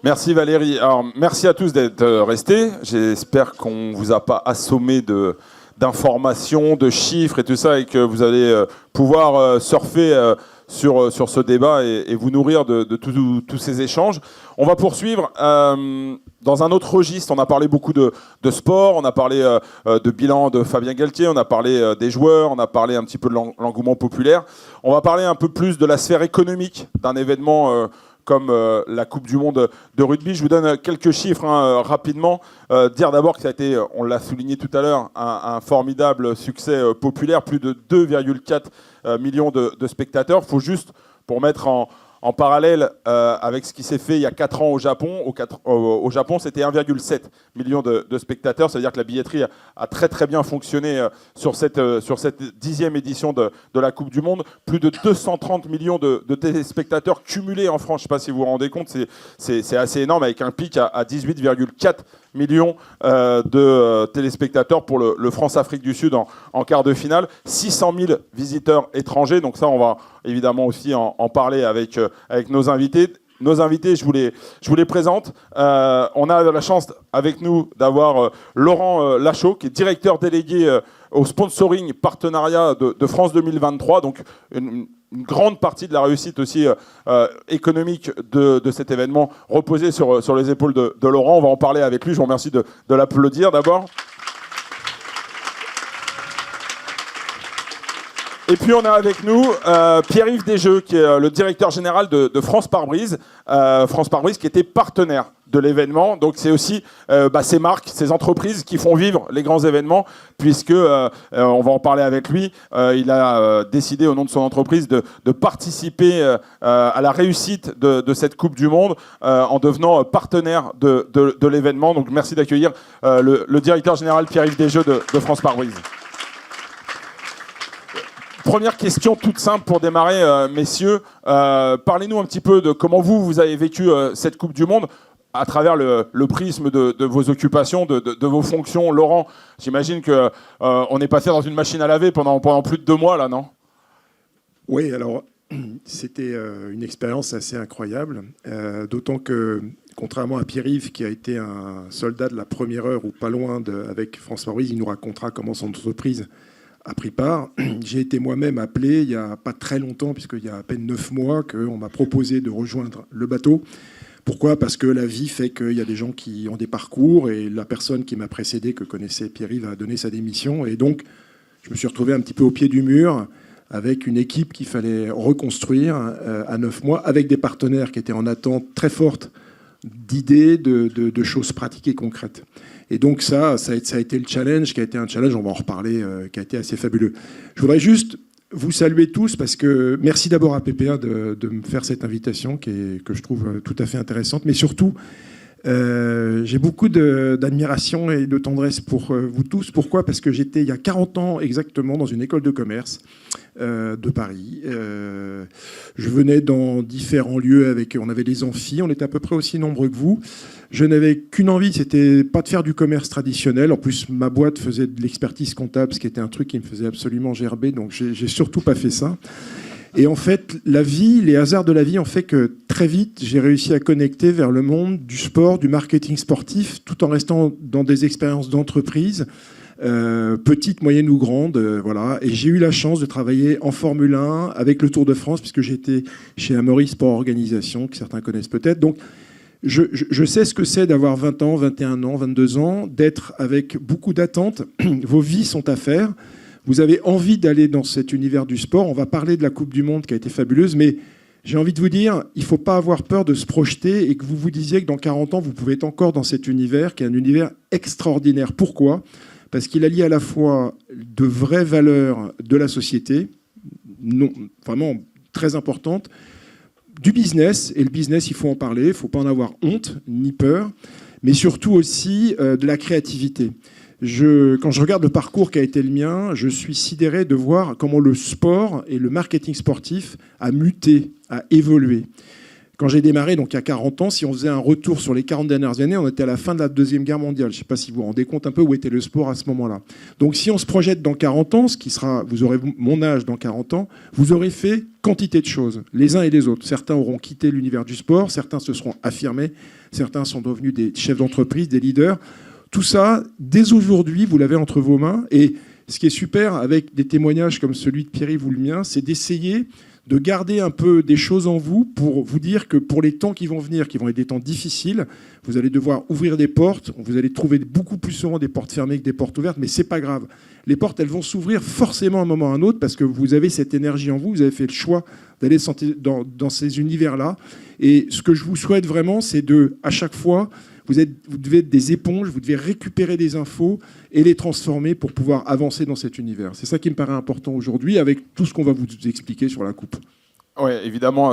Merci Valérie. Alors, merci à tous d'être restés. J'espère qu'on ne vous a pas assommé d'informations, de chiffres et tout ça, et que vous allez pouvoir surfer sur ce débat et vous nourrir de tous ces échanges. On va poursuivre dans un autre registre. On a parlé beaucoup de sport, on a parlé de bilan de Fabien Galtier, on a parlé des joueurs, on a parlé un petit peu de l'engouement populaire. On va parler un peu plus de la sphère économique d'un événement comme la Coupe du Monde de rugby. Je vous donne quelques chiffres rapidement. Dire d'abord que ça a été, on l'a souligné tout à l'heure, un formidable succès populaire, plus de 2,4 millions de spectateurs. Il faut juste, pour mettre en parallèle avec ce qui s'est fait il y a 4 ans au Japon, au Japon c'était 1,7 million de spectateurs. C'est-à-dire que la billetterie a très très bien fonctionné sur cette 10e édition de la Coupe du Monde. Plus de 230 millions de téléspectateurs cumulés en France. Je ne sais pas si vous vous rendez compte, c'est assez énorme, avec un pic à 18,4 millions de téléspectateurs pour le France-Afrique du Sud en quart de finale. 600 000 visiteurs étrangers. Donc ça, on va évidemment aussi en parler avec nos invités. Nos invités, je vous les présente. On a la chance avec nous d'avoir Laurent Lachaud, qui est directeur délégué au sponsoring partenariat de France 2023. Donc une grande partie de la réussite aussi économique de cet événement reposait sur les épaules de Laurent. On va en parler avec lui. Je vous remercie de l'applaudir d'abord. Et puis on a avec nous Pierre-Yves Desjeux, qui est le directeur général de France Pare-Brise. France Pare-Brise qui était partenaire de l'événement. Donc c'est aussi ces marques, ces entreprises qui font vivre les grands événements, puisque, on va en parler avec lui, il a décidé au nom de son entreprise de participer à la réussite de cette Coupe du Monde en devenant partenaire de l'événement. Donc merci d'accueillir le directeur général Pierre-Yves Desjeux de France Pare-Brise. Première question toute simple pour démarrer, messieurs. Parlez-nous un petit peu de comment vous avez vécu cette Coupe du Monde à travers le prisme de vos occupations, de vos fonctions. Laurent, j'imagine qu'on est passé dans une machine à laver pendant plus de 2 mois, là, non ? Oui, alors c'était une expérience assez incroyable, d'autant que, contrairement à Pierre-Yves, qui a été un soldat de la première heure ou pas loin avec France Pare-Brise, il nous racontera comment son entreprise a pris part. J'ai été moi-même appelé il n'y a pas très longtemps, puisqu'il y a à peine 9 mois, qu'on m'a proposé de rejoindre le bateau. Pourquoi ? Parce que la vie fait qu'il y a des gens qui ont des parcours, et la personne qui m'a précédé, que connaissait Pierre-Yves, a donné sa démission. Et donc, je me suis retrouvé un petit peu au pied du mur, avec une équipe qu'il fallait reconstruire à 9 mois, avec des partenaires qui étaient en attente très forte d'idées, de choses pratiques et concrètes. Et donc ça a été le challenge, qui a été un challenge, on va en reparler, qui a été assez fabuleux. Je voudrais juste vous saluer tous, parce que merci d'abord à PPA de me faire cette invitation, que je trouve tout à fait intéressante, mais surtout, j'ai beaucoup d'admiration et de tendresse pour vous tous. Pourquoi ? Parce que j'étais il y a 40 ans exactement dans une école de commerce de Paris. Je venais dans différents lieux, on avait des amphis, on était à peu près aussi nombreux que vous. Je n'avais qu'une envie, c'était pas de faire du commerce traditionnel. En plus, ma boîte faisait de l'expertise comptable, ce qui était un truc qui me faisait absolument gerber, donc j'ai surtout pas fait ça. Et en fait, la vie, les hasards de la vie ont fait que très vite, j'ai réussi à connecter vers le monde du sport, du marketing sportif, tout en restant dans des expériences d'entreprise, petites, moyennes ou grandes, voilà. Et j'ai eu la chance de travailler en Formule 1 avec le Tour de France, puisque j'étais chez Amaury Sport Organisation, que certains connaissent peut-être. Donc, je sais ce que c'est d'avoir 20 ans, 21 ans, 22 ans, d'être avec beaucoup d'attentes. Vos vies sont à faire. Vous avez envie d'aller dans cet univers du sport. On va parler de la Coupe du Monde qui a été fabuleuse, mais j'ai envie de vous dire, il ne faut pas avoir peur de se projeter et que vous vous disiez que dans 40 ans, vous pouvez être encore dans cet univers qui est un univers extraordinaire. Pourquoi ? Parce qu'il allie à la fois de vraies valeurs de la société, non, vraiment très importantes, du business, et le business, il faut en parler, il ne faut pas en avoir honte ni peur, mais surtout aussi de la créativité. Quand je regarde le parcours qui a été le mien, je suis sidéré de voir comment le sport et le marketing sportif a muté, a évolué. Quand j'ai démarré, donc à 40 ans, si on faisait un retour sur les 40 dernières années, on était à la fin de la Deuxième Guerre mondiale. Je ne sais pas si vous vous rendez compte un peu où était le sport à ce moment-là. Donc si on se projette dans 40 ans, ce qui sera, vous aurez mon âge dans 40 ans, vous aurez fait quantité de choses, les uns et les autres. Certains auront quitté l'univers du sport, certains se seront affirmés, certains sont devenus des chefs d'entreprise, des leaders. Tout ça, dès aujourd'hui, vous l'avez entre vos mains. Et ce qui est super avec des témoignages comme celui de Pierre-Yves ou le mien, c'est d'essayer de garder un peu des choses en vous pour vous dire que pour les temps qui vont venir, qui vont être des temps difficiles, vous allez devoir ouvrir des portes, vous allez trouver beaucoup plus souvent des portes fermées que des portes ouvertes, mais c'est pas grave. Les portes, elles vont s'ouvrir forcément à un moment ou à un autre parce que vous avez cette énergie en vous, vous avez fait le choix d'aller dans ces univers-là. Et ce que je vous souhaite vraiment, c'est de, à chaque fois, vous devez être des éponges, vous devez récupérer des infos et les transformer pour pouvoir avancer dans cet univers. C'est ça qui me paraît important aujourd'hui avec tout ce qu'on va vous expliquer sur la coupe. Oui, évidemment,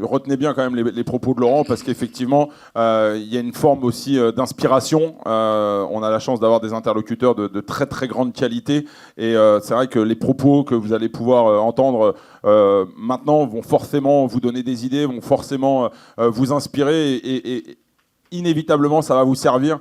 retenez bien quand même les propos de Laurent parce qu'effectivement, il y a une forme aussi d'inspiration. On a la chance d'avoir des interlocuteurs de très très grande qualité et c'est vrai que les propos que vous allez pouvoir entendre maintenant vont forcément vous donner des idées, vont forcément vous inspirer et inévitablement, ça va vous servir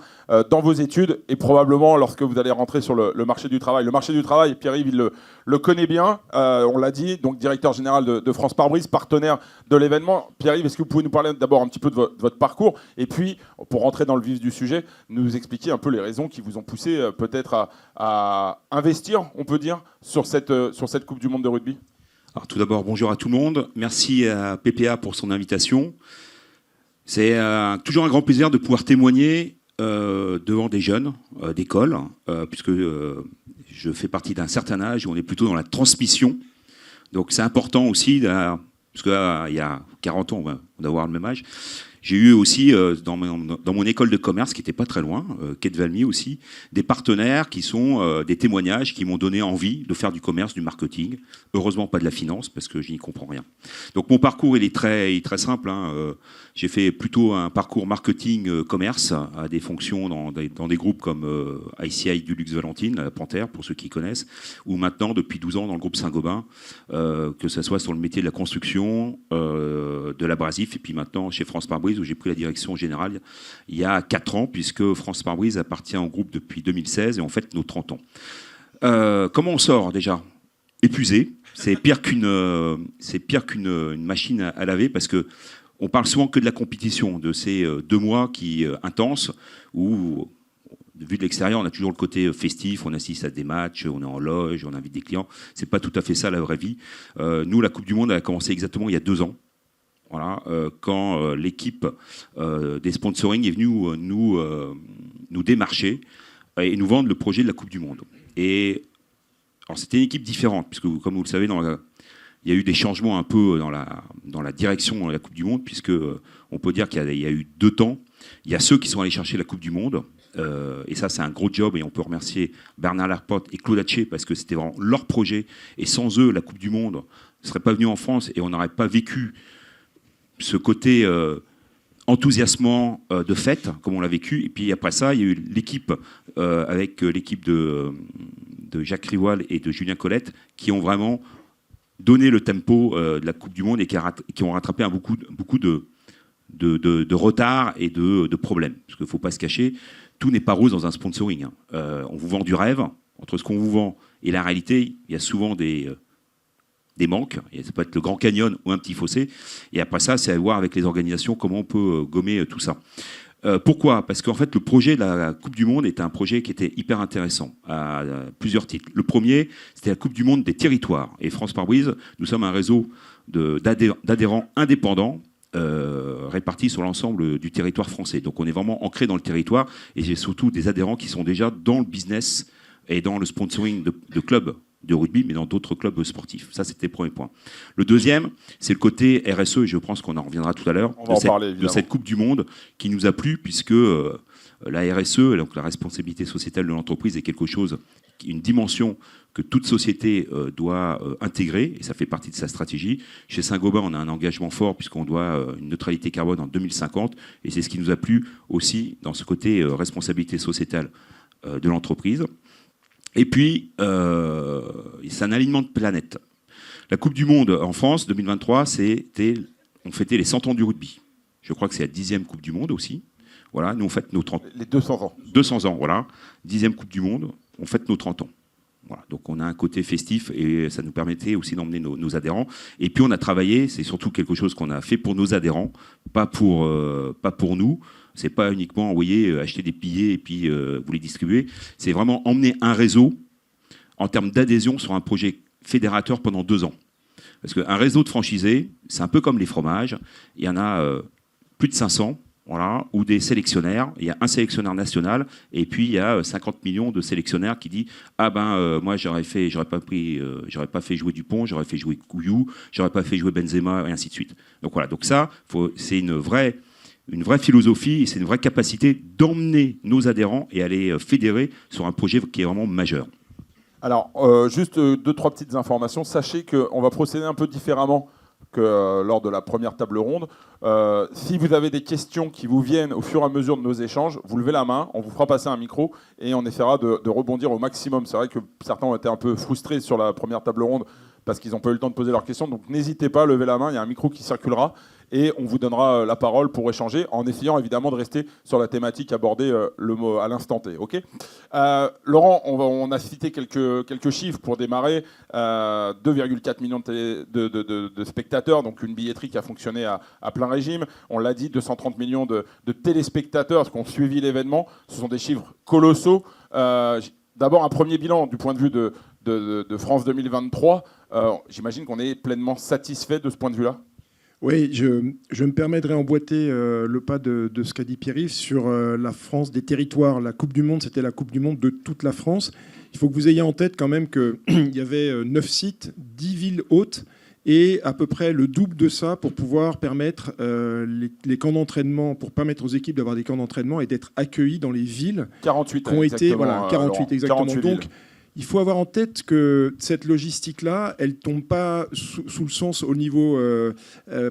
dans vos études et probablement lorsque vous allez rentrer sur le marché du travail. Le marché du travail, Pierre-Yves, il le connaît bien, on l'a dit, donc directeur général de France Pare-Brise, partenaire de l'événement. Pierre-Yves, est-ce que vous pouvez nous parler d'abord un petit peu de votre parcours et puis, pour rentrer dans le vif du sujet, nous expliquer un peu les raisons qui vous ont poussé peut-être à investir, on peut dire, sur cette Coupe du Monde de rugby? Alors tout d'abord, bonjour à tout le monde. Merci à PPA pour son invitation. C'est toujours un grand plaisir de pouvoir témoigner devant des jeunes d'école, puisque je fais partie d'un certain âge où on est plutôt dans la transmission. Donc c'est important aussi, parce qu'il y a 40 ans, on va avoir le même âge. J'ai eu aussi, dans mon école de commerce, qui n'était pas très loin, Quai de Valmy aussi, des partenaires qui sont des témoignages qui m'ont donné envie de faire du commerce, du marketing. Heureusement pas de la finance, parce que je n'y comprends rien. Donc mon parcours, il est très simple. Hein. J'ai fait plutôt un parcours marketing-commerce à des fonctions dans des groupes comme ICI du Luxe Valentine, la Panthère, pour ceux qui connaissent, ou maintenant, depuis 12 ans, dans le groupe Saint-Gobain, que ce soit sur le métier de la construction, de l'abrasif, et puis maintenant chez France Pare-Brise, où j'ai pris la direction générale il y a 4 ans, puisque France Pare-Brise appartient au groupe depuis 2016 et on fête nos 30 ans. Comment on sort déjà? Épuisé. C'est pire qu'une machine à laver, parce que on parle souvent que de la compétition, de ces 2 mois intenses où, vu de l'extérieur, on a toujours le côté festif, on assiste à des matchs, on est en loge, on invite des clients. C'est pas tout à fait ça la vraie vie. Nous, la Coupe du Monde a commencé exactement il y a 2 ans. Voilà, quand l'équipe des sponsoring est venue nous démarcher et nous vendre le projet de la Coupe du Monde. Et alors c'était une équipe différente, puisque comme vous le savez, il y a eu des changements un peu dans la direction de la Coupe du Monde, puisque on peut dire qu'il y a eu 2 temps. Il y a ceux qui sont allés chercher la Coupe du Monde, et ça c'est un gros job, et on peut remercier Bernard Larpotte et Claude Hatché, parce que c'était vraiment leur projet, et sans eux, la Coupe du Monde ne serait pas venue en France, et on n'aurait pas vécu ce côté enthousiasmant de fête, comme on l'a vécu. Et puis après ça, il y a eu l'équipe, avec l'équipe de Jacques Rivoal et de Julien Colette, qui ont vraiment donné le tempo de la Coupe du Monde et qui ont rattrapé beaucoup de retard et de problèmes. Parce qu'il ne faut pas se cacher, tout n'est pas rose dans un sponsoring. Hein. On vous vend du rêve. Entre ce qu'on vous vend et la réalité, il y a souvent des manques, et ça peut être le Grand Canyon ou un petit fossé, et après ça, c'est à voir avec les organisations comment on peut gommer tout ça. Pourquoi? Parce qu'en fait, le projet de la Coupe du Monde était un projet qui était hyper intéressant à plusieurs titres. Le premier, c'était la Coupe du Monde des territoires. Et France Pare-Brise, nous sommes un réseau d'adhérents indépendants répartis sur l'ensemble du territoire français. Donc on est vraiment ancré dans le territoire, et j'ai surtout des adhérents qui sont déjà dans le business et dans le sponsoring de clubs de rugby, mais dans d'autres clubs sportifs. Ça, c'était le premier point. Le deuxième, c'est le côté RSE, et je pense qu'on en reviendra tout à l'heure, de cette Coupe du Monde qui nous a plu, puisque la RSE, donc la responsabilité sociétale de l'entreprise, est quelque chose, une dimension que toute société doit intégrer, et ça fait partie de sa stratégie. Chez Saint-Gobain, on a un engagement fort, puisqu'on doit une neutralité carbone en 2050, et c'est ce qui nous a plu aussi dans ce côté responsabilité sociétale de l'entreprise. Et puis, c'est un alignement de planète. La Coupe du Monde en France, 2023, c'était on fêtait les 100 ans du rugby. Je crois que c'est la 10e Coupe du Monde aussi. Voilà, nous on fête nos 30... Les 200 ans. 200 ans, voilà. 10e Coupe du Monde, on fête nos 30 ans. Voilà, donc on a un côté festif et ça nous permettait aussi d'emmener nos adhérents. Et puis on a travaillé, c'est surtout quelque chose qu'on a fait pour nos adhérents, pas pour nous. C'est pas uniquement envoyer, acheter des billets et puis vous les distribuer. C'est vraiment emmener un réseau en termes d'adhésion sur un projet fédérateur pendant 2 ans. Parce qu'un réseau de franchisés, c'est un peu comme les fromages. Il y en a plus de 500. Voilà, ou des sélectionnaires. Il y a un sélectionneur national et puis il y a 50 millions de sélectionnaires qui disent moi j'aurais pas fait jouer Dupont, j'aurais fait jouer Couillou, j'aurais pas fait jouer Benzema et ainsi de suite. Donc voilà, donc ça c'est une vraie philosophie et c'est une vraie capacité d'emmener nos adhérents et à les fédérer sur un projet qui est vraiment majeur. Alors juste 2-3 petites informations. Sachez qu'on va procéder un peu différemment que lors de la première table ronde. Si vous avez des questions qui vous viennent au fur et à mesure de nos échanges, vous levez la main, on vous fera passer un micro et on essaiera de rebondir au maximum. C'est vrai que certains ont été un peu frustrés sur la première table ronde parce qu'ils n'ont pas eu le temps de poser leurs questions. Donc n'hésitez pas, levez la main, il y a un micro qui circulera et on vous donnera la parole pour échanger en essayant évidemment de rester sur la thématique abordée à l'instant T. Okay, Laurent, on a cité quelques chiffres pour démarrer. 2,4 millions de spectateurs, donc une billetterie qui a fonctionné à plein régime. On l'a dit, 230 millions de téléspectateurs qui ont suivi l'événement. Ce sont des chiffres colossaux. D'abord, un premier bilan du point de vue de France 2023. J'imagine qu'on est pleinement satisfait de ce point de vue-là. Oui, je me permettrai d'emboîter le pas de ce qu'a dit Pierre-Yves sur la France des territoires. La Coupe du Monde, c'était la Coupe du Monde de toute la France. Il faut que vous ayez en tête quand même qu'il y avait 9 sites, 10 villes hôtes et à peu près le double de ça pour pouvoir permettre les camps d'entraînement, pour permettre aux équipes d'avoir des camps d'entraînement et d'être accueillis dans les villes 48 qui ont été... Voilà, 48 Laurent, exactement. 48 Donc, villes. il faut avoir en tête que cette logistique-là, elle ne tombe pas sous le sens au niveau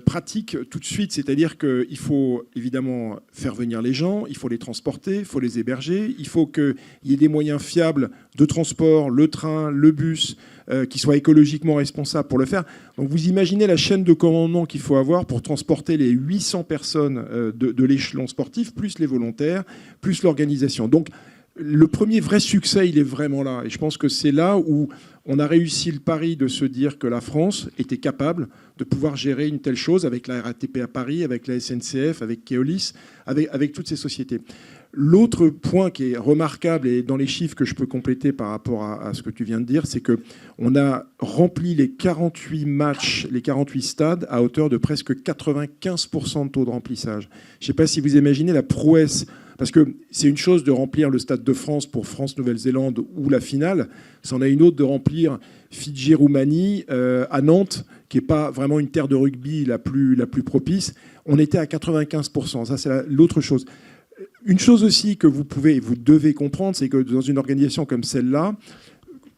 pratique tout de suite. C'est-à-dire qu'il faut évidemment faire venir les gens, il faut les transporter, il faut les héberger, il faut qu'il y ait des moyens fiables de transport, le train, le bus, qui soient écologiquement responsables pour le faire. Donc vous imaginez la chaîne de commandement qu'il faut avoir pour transporter les 800 personnes de l'échelon sportif, plus les volontaires, plus l'organisation. Donc le premier vrai succès, il est vraiment là. Et je pense que c'est là où on a réussi le pari de se dire que la France était capable de pouvoir gérer une telle chose avec la RATP à Paris, avec la SNCF, avec Keolis, avec toutes ces sociétés. L'autre point qui est remarquable, et dans les chiffres que je peux compléter par rapport à ce que tu viens de dire, c'est qu'on a rempli les 48 matchs, les 48 stades à hauteur de presque 95% de taux de remplissage. Je ne sais pas si vous imaginez la prouesse. Parce que c'est une chose de remplir le Stade de France pour France-Nouvelle-Zélande ou la finale, c'en est une autre de remplir Fidji-Roumanie à Nantes, qui n'est pas vraiment une terre de rugby la plus propice. On était à 95%, ça c'est l'autre chose. Une chose aussi que vous pouvez et vous devez comprendre, c'est que dans une organisation comme celle-là,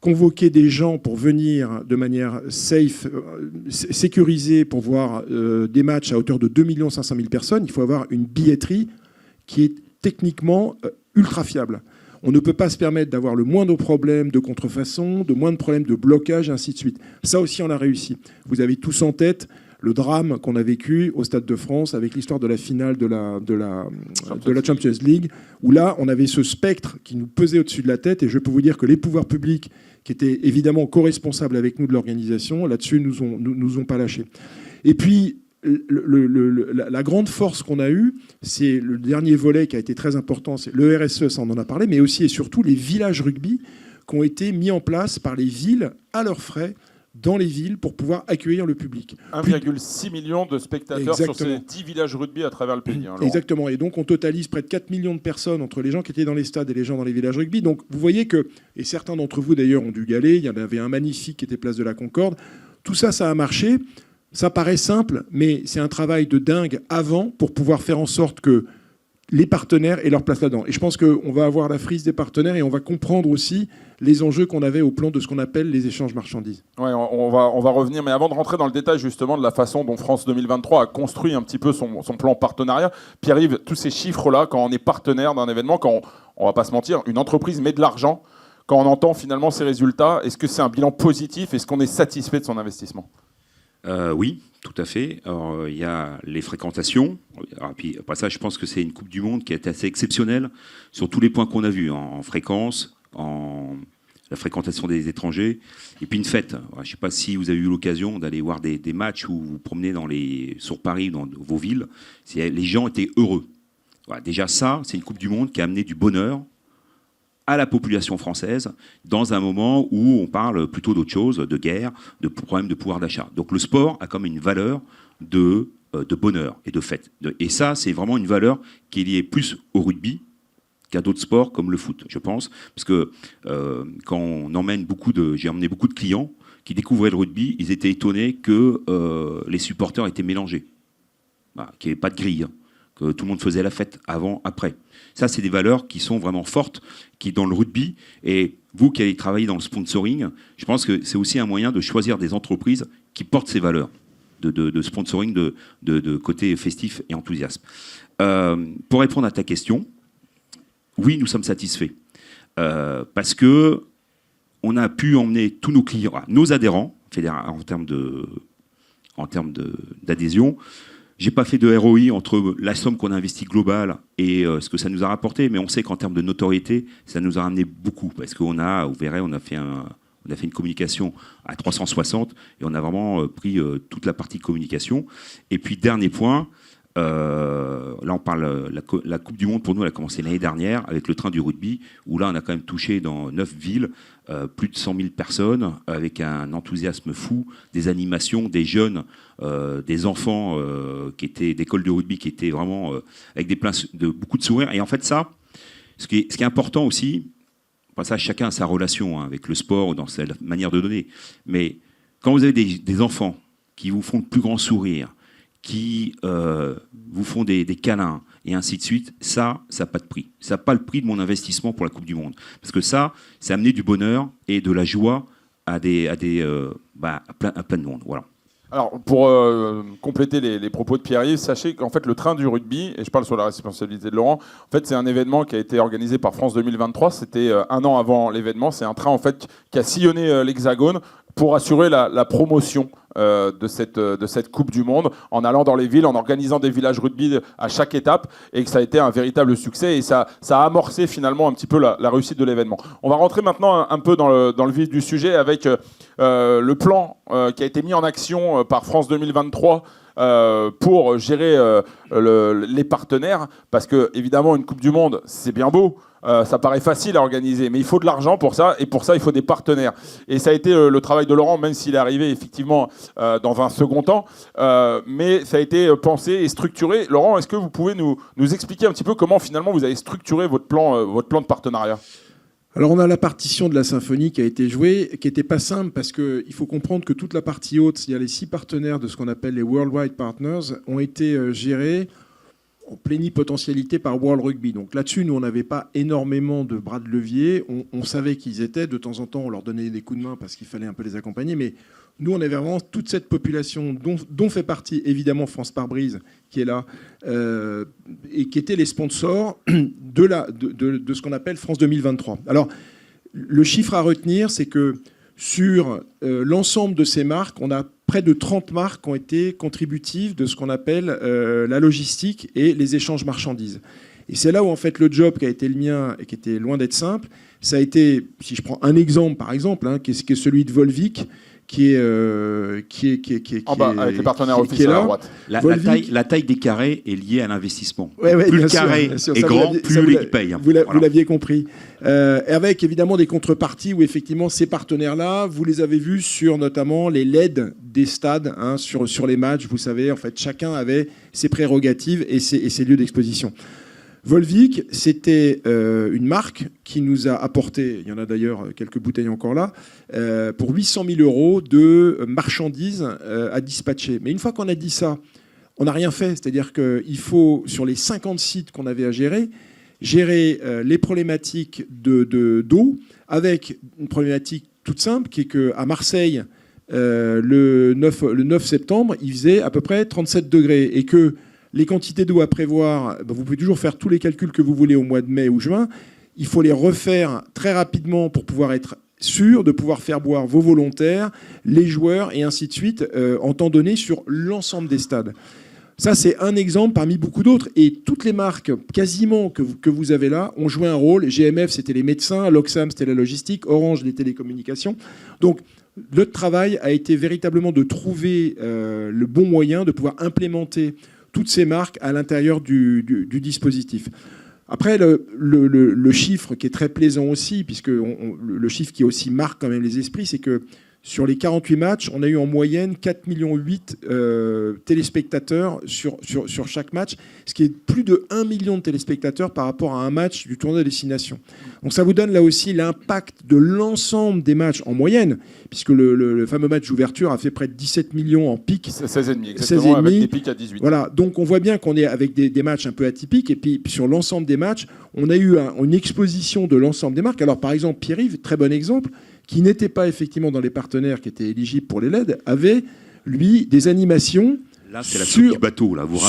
convoquer des gens pour venir de manière safe, sécurisée, pour voir des matchs à hauteur de 2 500 000 personnes, il faut avoir une billetterie qui est techniquement ultra fiable. On ne peut pas se permettre d'avoir le moindre problème de contrefaçon, de moindre problème de blocage, ainsi de suite. Ça aussi, on a réussi. Vous avez tous en tête le drame qu'on a vécu au Stade de France avec l'histoire de la finale de la Champions League, où là, on avait ce spectre qui nous pesait au-dessus de la tête, et je peux vous dire que les pouvoirs publics, qui étaient évidemment co-responsables avec nous de l'organisation, là-dessus, nous ont pas lâchés. Et puis, la grande force qu'on a eue, c'est le dernier volet qui a été très important, c'est le RSE, ça on en a parlé, mais aussi et surtout les villages rugby qui ont été mis en place par les villes à leurs frais dans les villes pour pouvoir accueillir le public. 1,6 million de spectateurs sur ces 10 villages rugby à travers le pays. Exactement, et donc on totalise près de 4 millions de personnes entre les gens qui étaient dans les stades et les gens dans les villages rugby. Donc vous voyez que, et certains d'entre vous d'ailleurs ont dû y aller, il y en avait un magnifique qui était place de la Concorde, tout ça, ça a marché. Ça paraît simple, mais c'est un travail de dingue avant pour pouvoir faire en sorte que les partenaires aient leur place là-dedans. Et je pense qu'on va avoir la frise des partenaires et on va comprendre aussi les enjeux qu'on avait au plan de ce qu'on appelle les échanges marchandises. Ouais, on va revenir, mais avant de rentrer dans le détail justement de la façon dont France 2023 a construit un petit peu son plan partenariat, Pierre-Yves, tous ces chiffres-là, quand on est partenaire d'un événement, quand on va pas se mentir, une entreprise met de l'argent, quand on entend finalement ces résultats, est-ce que c'est un bilan positif? Est-ce qu'on est satisfait de son investissement? Oui, tout à fait. Alors, il y a les fréquentations. Alors, puis, après ça, je pense que c'est une Coupe du Monde qui a été assez exceptionnelle sur tous les points qu'on a vus, en fréquence, en la fréquentation des étrangers, et puis une fête. Alors, je ne sais pas si vous avez eu l'occasion d'aller voir des matchs où vous vous promenez sur Paris, dans vos villes. Les gens étaient heureux. Voilà, déjà ça, c'est une Coupe du Monde qui a amené du bonheur à la population française dans un moment où on parle plutôt d'autre chose, de guerre, de problèmes de pouvoir d'achat. Donc le sport a comme une valeur de bonheur et de fête. Et ça, c'est vraiment une valeur qui est liée plus au rugby qu'à d'autres sports comme le foot, je pense. Parce que quand on emmène j'ai emmené beaucoup de clients qui découvraient le rugby, ils étaient étonnés que les supporters étaient mélangés. Voilà, qu'il n'y avait pas de grille, hein, que tout le monde faisait la fête avant, après. Ça, c'est des valeurs qui sont vraiment fortes, qui dans le rugby, et vous qui allez travailler dans le sponsoring, je pense que c'est aussi un moyen de choisir des entreprises qui portent ces valeurs de sponsoring, de côté festif et enthousiasme. Pour répondre à ta question, oui, nous sommes satisfaits. Parce que on a pu emmener tous nos clients, nos adhérents, en termes d'adhésion. J'ai pas fait de ROI entre la somme qu'on a investie globale et ce que ça nous a rapporté, mais on sait qu'en termes de notoriété, ça nous a ramené beaucoup. Parce qu'on vous verrez, on a fait une communication à 360 et on a vraiment pris toute la partie communication. Et puis, dernier point, là on parle, la Coupe du Monde pour nous, elle a commencé l'année dernière avec le train du rugby, où là on a quand même touché dans 9 villes plus de 100 000 personnes, avec un enthousiasme fou, des animations, des jeunes, des enfants qui étaient d'école de rugby, qui étaient vraiment avec beaucoup de sourires. Et en fait ça, ce qui est important aussi, enfin ça chacun a sa relation avec le sport, dans sa manière de donner, mais quand vous avez des enfants qui vous font le plus grand sourire, qui vous font des câlins, et ainsi de suite, ça n'a pas de prix. Ça n'a pas le prix de mon investissement pour la Coupe du Monde. Parce que ça amené du bonheur et de la joie à plein de monde. Voilà. Alors, pour compléter les propos de Pierre-Yves, sachez qu'en fait, le train du rugby, et je parle sur la responsabilité de Laurent, en fait, c'est un événement qui a été organisé par France 2023. C'était un an avant l'événement. C'est un train, en fait, qui a sillonné l'Hexagone pour assurer la promotion de cette Coupe du Monde, en allant dans les villes, en organisant des villages rugby à chaque étape, et que ça a été un véritable succès, et ça a amorcé finalement un petit peu la réussite de l'événement. On va rentrer maintenant un peu dans le vif du sujet avec le plan qui a été mis en action par France 2023 pour gérer les partenaires, parce que évidemment une Coupe du Monde, c'est bien beau, ça paraît facile à organiser, mais il faut de l'argent pour ça, et pour ça il faut des partenaires. Et ça a été le travail de Laurent, même s'il est arrivé effectivement dans un second temps, mais ça a été pensé et structuré. Laurent, est-ce que vous pouvez nous expliquer un petit peu comment finalement vous avez structuré votre plan de partenariat ? Alors on a la partition de la symphonie qui a été jouée, qui n'était pas simple parce qu'il faut comprendre que toute la partie haute, c'est-à-dire les 6 partenaires de ce qu'on appelle les Worldwide Partners, ont été gérés en plénipotentialité par World Rugby. Donc là-dessus, nous, on n'avait pas énormément de bras de levier. On savait qu'ils étaient. De temps en temps, on leur donnait des coups de main parce qu'il fallait un peu les accompagner. Mais nous, on avait vraiment toute cette population dont fait partie, évidemment, France Pare-Brise, qui est là, et qui étaient les sponsors de ce qu'on appelle France 2023. Alors, le chiffre à retenir, c'est que sur l'ensemble de ces marques, on a près de 30 marques qui ont été contributives de ce qu'on appelle la logistique et les échanges marchandises. Et c'est là où, en fait, le job qui a été le mien et qui était loin d'être simple, ça a été, si je prends un exemple, par exemple, qui est celui de Volvic, qui est en bas, avec les partenaires officiels à droite. La taille des carrés est liée à l'investissement. Ouais, plus le carré est grand, plus il paye. Vous l'aviez compris. Avec évidemment des contreparties où effectivement ces partenaires-là, vous les avez vus sur notamment les LED des stades, sur les matchs. Vous savez, en fait, chacun avait ses prérogatives et ses lieux d'exposition. Volvic, c'était une marque qui nous a apporté, il y en a d'ailleurs quelques bouteilles encore là, pour 800 000 € de marchandises à dispatcher. Mais une fois qu'on a dit ça, on n'a rien fait. C'est-à-dire qu'il faut, sur les 50 sites qu'on avait à gérer les problématiques d'eau, avec une problématique toute simple, qui est qu'à Marseille, le 9 septembre, il faisait à peu près 37 degrés, et que les quantités d'eau à prévoir, vous pouvez toujours faire tous les calculs que vous voulez au mois de mai ou juin. Il faut les refaire très rapidement pour pouvoir être sûr de pouvoir faire boire vos volontaires, les joueurs et ainsi de suite en temps donné sur l'ensemble des stades. Ça, c'est un exemple parmi beaucoup d'autres. Et toutes les marques, quasiment, que vous avez là, ont joué un rôle. GMF, c'était les médecins. L'Oxam, c'était la logistique. Orange, les télécommunications. Donc, le travail a été véritablement de trouver le bon moyen de pouvoir implémenter toutes ces marques à l'intérieur du dispositif. Après, le chiffre qui est très plaisant aussi, puisque le chiffre qui aussi marque quand même les esprits, c'est que sur les 48 matchs, on a eu en moyenne 4,8 millions téléspectateurs sur chaque match, ce qui est plus de 1 million de téléspectateurs par rapport à un match du tournoi de destination. Donc ça vous donne là aussi l'impact de l'ensemble des matchs en moyenne, puisque le fameux match d'ouverture a fait près de 17 millions en pic. 16,5 exactement, avec des pics à 18. Voilà, donc on voit bien qu'on est avec des matchs un peu atypiques, et puis sur l'ensemble des matchs, on a eu une exposition de l'ensemble des marques. Alors par exemple, Pierre-Yves, très bon exemple, qui n'était pas effectivement dans les partenaires qui étaient éligibles pour les LED, avait, lui, des animations. Là, c'est la soupe du bateau, là, vous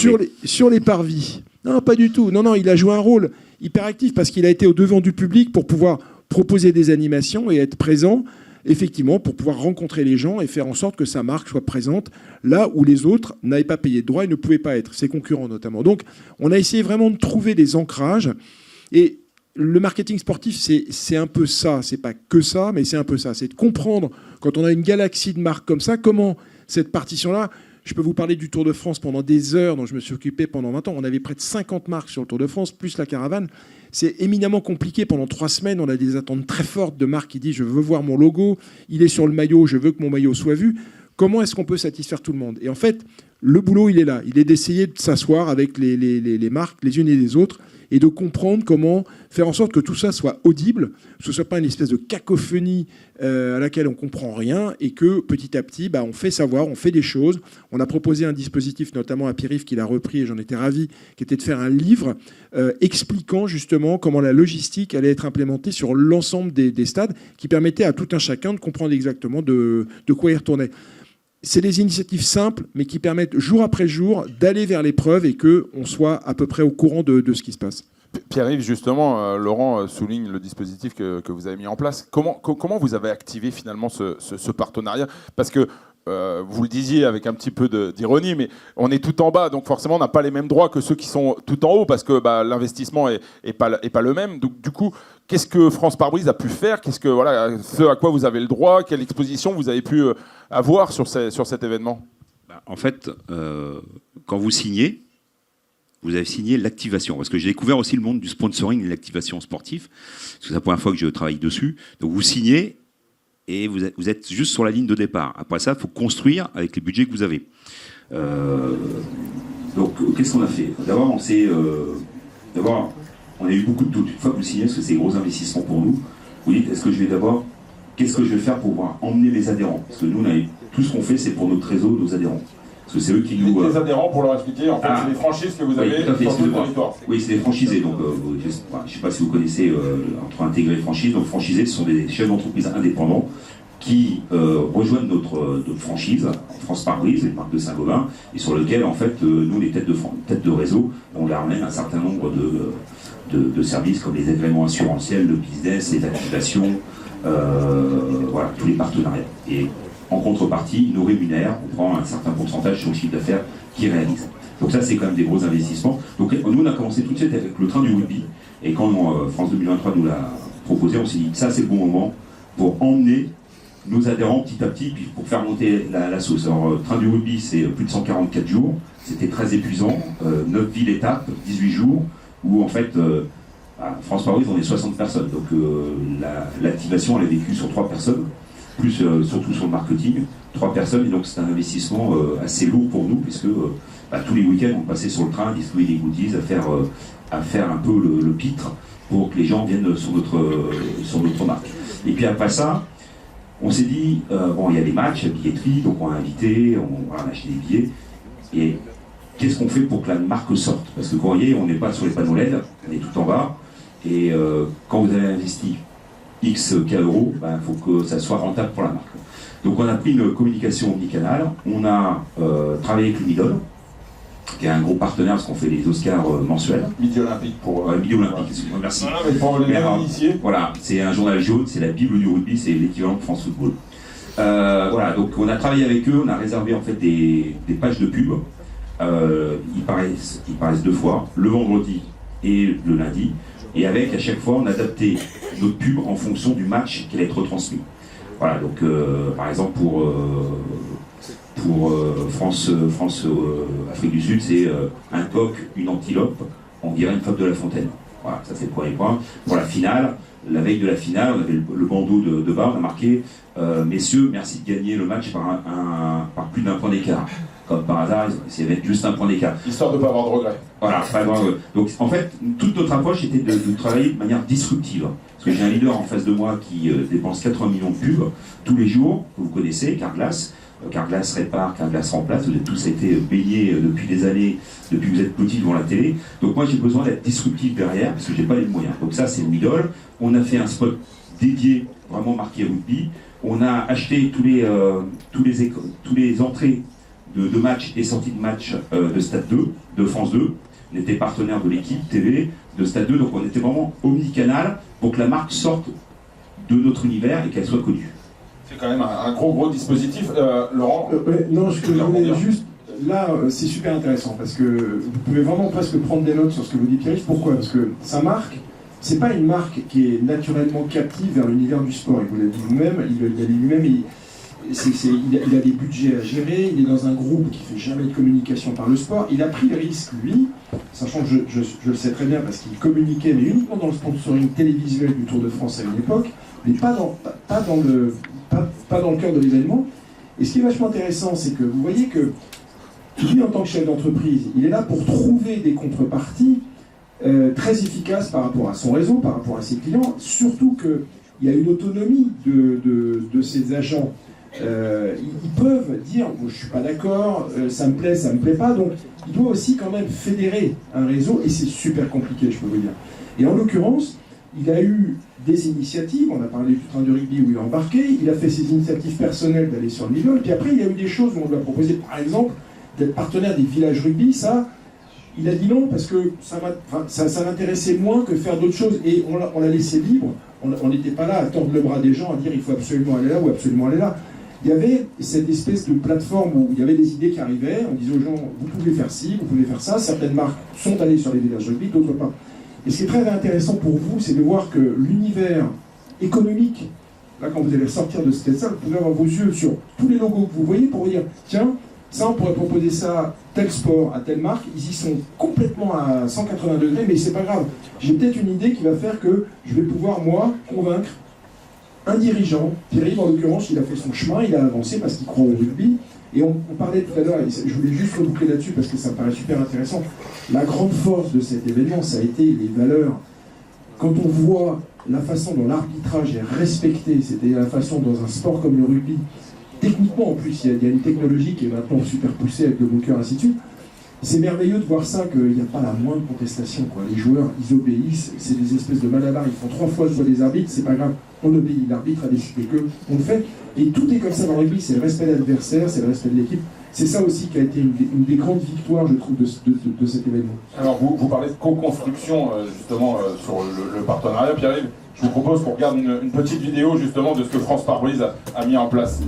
sur les parvis. Non, pas du tout. Non, il a joué un rôle hyper actif parce qu'il a été au devant du public pour pouvoir proposer des animations et être présent, effectivement, pour pouvoir rencontrer les gens et faire en sorte que sa marque soit présente là où les autres n'avaient pas payé de droit et ne pouvaient pas être, ses concurrents notamment. Donc, on a essayé vraiment de trouver des ancrages. Et le marketing sportif, c'est un peu ça. C'est pas que ça, mais c'est un peu ça. C'est de comprendre, quand on a une galaxie de marques comme ça, comment cette partition-là... Je peux vous parler du Tour de France pendant des heures, dont je me suis occupé pendant 20 ans. On avait près de 50 marques sur le Tour de France, plus la caravane. C'est éminemment compliqué. Pendant 3 semaines, on a des attentes très fortes de marques qui disent « je veux voir mon logo, il est sur le maillot, je veux que mon maillot soit vu ». Comment est-ce qu'on peut satisfaire tout le monde ? Et en fait, le boulot, il est là. Il est d'essayer de s'asseoir avec les marques, les unes et les autres, et de comprendre comment faire en sorte que tout ça soit audible, que ce ne soit pas une espèce de cacophonie à laquelle on ne comprend rien, et que petit à petit, on fait savoir, on fait des choses. On a proposé un dispositif, notamment à Pierre-Yves, qui l'a repris, et j'en étais ravi, qui était de faire un livre expliquant justement comment la logistique allait être implémentée sur l'ensemble des stades, qui permettait à tout un chacun de comprendre exactement de quoi il retournait. C'est des initiatives simples, mais qui permettent jour après jour d'aller vers l'épreuve et qu'on soit à peu près au courant de ce qui se passe. Pierre-Yves, justement, Laurent souligne le dispositif que vous avez mis en place. Comment vous avez activé finalement ce partenariat ? Parce que vous le disiez avec un petit peu d'ironie, mais on est tout en bas, donc forcément on n'a pas les mêmes droits que ceux qui sont tout en haut, parce que l'investissement est pas le même. Donc du coup, qu'est-ce que France Pare-Brise a pu faire ? Ce à quoi vous avez le droit ? Quelle exposition vous avez pu avoir sur cet événement ? En fait, quand vous signez, vous avez signé l'activation. Parce que j'ai découvert aussi le monde du sponsoring et de l'activation sportive. C'est la première fois que je travaille dessus. Donc vous signez et vous êtes juste sur la ligne de départ. Après ça, il faut construire avec les budgets que vous avez. Donc qu'est-ce qu'on a fait ? D'abord, on a eu beaucoup de doutes. Une fois que vous signez, parce que c'est des gros investissements pour nous, vous dites, qu'est-ce que je vais faire pour pouvoir emmener les adhérents ? Parce que nous, tout ce qu'on fait, c'est pour notre réseau, nos adhérents. Parce que c'est eux qui nous... Les adhérents, pour leur expliquer, en fait, c'est des franchises que vous avez sur tout le territoire. Oui, c'est des franchisés. Donc, je ne sais pas si vous connaissez entre intégrer et franchise. Donc, franchisés, ce sont des chefs d'entreprise indépendants qui rejoignent notre franchise, France Pare-Brise, les marques de Saint-Gobain, et sur lequel, en fait, nous, les têtes de réseau, on leur amène un certain nombre de services comme les agréments assurantiels, le business, les activations, voilà, tous les partenariats. Et en contrepartie, ils nous rémunèrent, on prend un certain pourcentage sur le chiffre d'affaires qu'ils réalisent. Donc ça, c'est quand même des gros investissements. Donc nous, on a commencé tout de suite avec le train du rugby. Et quand France 2023 nous l'a proposé, on s'est dit, ça, c'est le bon moment pour emmener nos adhérents petit à petit, puis pour faire monter la sauce. Alors, train du rugby, c'est plus de 144 jours. C'était très épuisant. 9 villes étapes, 18 jours, où en fait, France Pare-Brise, on est 60 personnes. Donc l'activation, elle est vécue sur 3 personnes. Plus surtout sur le marketing, 3 personnes, et donc c'est un investissement assez lourd pour nous, puisque tous les week-ends on passait sur le train, distribuer des goodies, à faire un peu le pitre pour que les gens viennent sur notre marque. Et puis après ça, on s'est dit, il y a des matchs, billetterie, donc on a invité, on a acheté des billets, et qu'est-ce qu'on fait pour que la marque sorte ? Parce que vous voyez, on n'est pas sur les panneaux LED, on est tout en bas, et quand vous avez investi X euros, il faut que ça soit rentable pour la marque. Donc on a pris une communication omnicanal, on a travaillé avec le Midol, qui est un gros partenaire parce qu'on fait les Oscars mensuels. Midi Olympique pour... Midi Olympique, excusez-moi, merci. Non, mais pour les initiés. Voilà, c'est un journal jaune, c'est la Bible du rugby, c'est l'équivalent de France Football. Voilà, donc on a travaillé avec eux, on a réservé en fait des pages de pub. Ils paraissent 2 fois, le vendredi et le lundi. Et avec, à chaque fois, on adaptait notre pub en fonction du match qui allait être retransmis. Voilà, donc par exemple pour France Afrique du Sud, c'est un coq, une antilope, on dirait une fable de La Fontaine. Voilà, ça c'est le premier point. Pour la finale, la veille de la finale, on avait le bandeau de bas, on a marqué messieurs, merci de gagner le match par plus d'un point d'écart. Comme par hasard, il y avait juste un point d'écart. Histoire de ne pas avoir de regrets. Voilà, pas avoir de... Donc en fait, toute notre approche était de travailler de manière disruptive. Parce que j'ai un leader en face de moi qui dépense 80 millions de pubs tous les jours, que vous connaissez, Carglass. Carglass répare, Carglass remplace, vous avez tous été baignés depuis des années, depuis que vous êtes petits devant la télé. Donc moi j'ai besoin d'être disruptif derrière, parce que j'ai pas les moyens. Donc ça c'est le middle. On a fait un spot dédié, vraiment marqué rugby. On a acheté tous les entrées de matchs et sorties de matchs de Stade 2, de France 2. On était partenaire de l'équipe TV de Stade 2, donc on était vraiment omnicanal pour que la marque sorte de notre univers et qu'elle soit connue. C'est quand même un gros dispositif. Laurent non, je voulais juste... Là, c'est super intéressant parce que vous pouvez vraiment presque prendre des notes sur ce que vous dites, Pierre. Pourquoi? Parce que sa marque, c'est pas une marque qui est naturellement captive vers l'univers du sport. Il vous l'a dit vous-même, il a dit lui-même, il a des budgets à gérer, il est dans un groupe qui fait jamais de communication par le sport. Il a pris le risque, lui, sachant que je le sais très bien parce qu'il communiquait, mais uniquement dans le sponsoring télévisuel du Tour de France à une époque, mais pas dans le cœur de l'événement. Et ce qui est vachement intéressant, c'est que vous voyez que lui, en tant que chef d'entreprise, il est là pour trouver des contreparties très efficaces par rapport à son réseau, par rapport à ses clients, surtout qu'il y a une autonomie de ses agents. Ils peuvent dire oh, je suis pas d'accord, ça me plaît pas, donc il doit aussi quand même fédérer un réseau et c'est super compliqué, je peux vous dire. Et en l'occurrence, il a eu des initiatives, on a parlé du train du rugby où il a embarqué, il a fait ses initiatives personnelles d'aller sur le niveau, puis après il y a eu des choses où on lui a proposé par exemple d'être partenaire des villages rugby, ça il a dit non parce que ça l'intéressait moins que faire d'autres choses et on l'a laissé libre, on n'était pas là à tordre le bras des gens, à dire il faut absolument aller là ou absolument aller là. Il y avait cette espèce de plateforme où il y avait des idées qui arrivaient, on disait aux gens, vous pouvez faire ci, vous pouvez faire ça, certaines marques sont allées sur les villages rugby, d'autres pas. Et ce qui est très intéressant pour vous, c'est de voir que l'univers économique, là quand vous allez sortir de cette salle, vous pouvez avoir vos yeux sur tous les logos que vous voyez pour vous dire, tiens, ça on pourrait proposer ça, tel sport, à telle marque, ils y sont complètement à 180 degrés, mais c'est pas grave. J'ai peut-être une idée qui va faire que je vais pouvoir, moi, convaincre un dirigeant, Pierre-Yves en l'occurrence, il a fait son chemin, il a avancé parce qu'il croit au rugby. Et on parlait tout à l'heure, et je voulais juste reboucler là-dessus parce que ça me paraît super intéressant. La grande force de cet événement, ça a été les valeurs. Quand on voit la façon dont l'arbitrage est respecté, c'était la façon dans un sport comme le rugby, techniquement en plus, il y a une technologie qui est maintenant super poussée avec le bunker, ainsi de suite. C'est merveilleux de voir ça, qu'il n'y a pas la moindre contestation, quoi. Les joueurs, ils obéissent, c'est des espèces de malabars, ils font 3 fois le choix des arbitres, c'est pas grave, on obéit, l'arbitre a décidé que, on le fait. Et tout est comme ça dans le rugby, c'est le respect de l'adversaire, c'est le respect de l'équipe. C'est ça aussi qui a été une des grandes victoires, je trouve, de cet événement. Alors, vous parlez de co-construction, justement, sur le partenariat. Pierre-Yves, je vous propose qu'on regarde une petite vidéo, justement, de ce que France Parbrise a mis en place.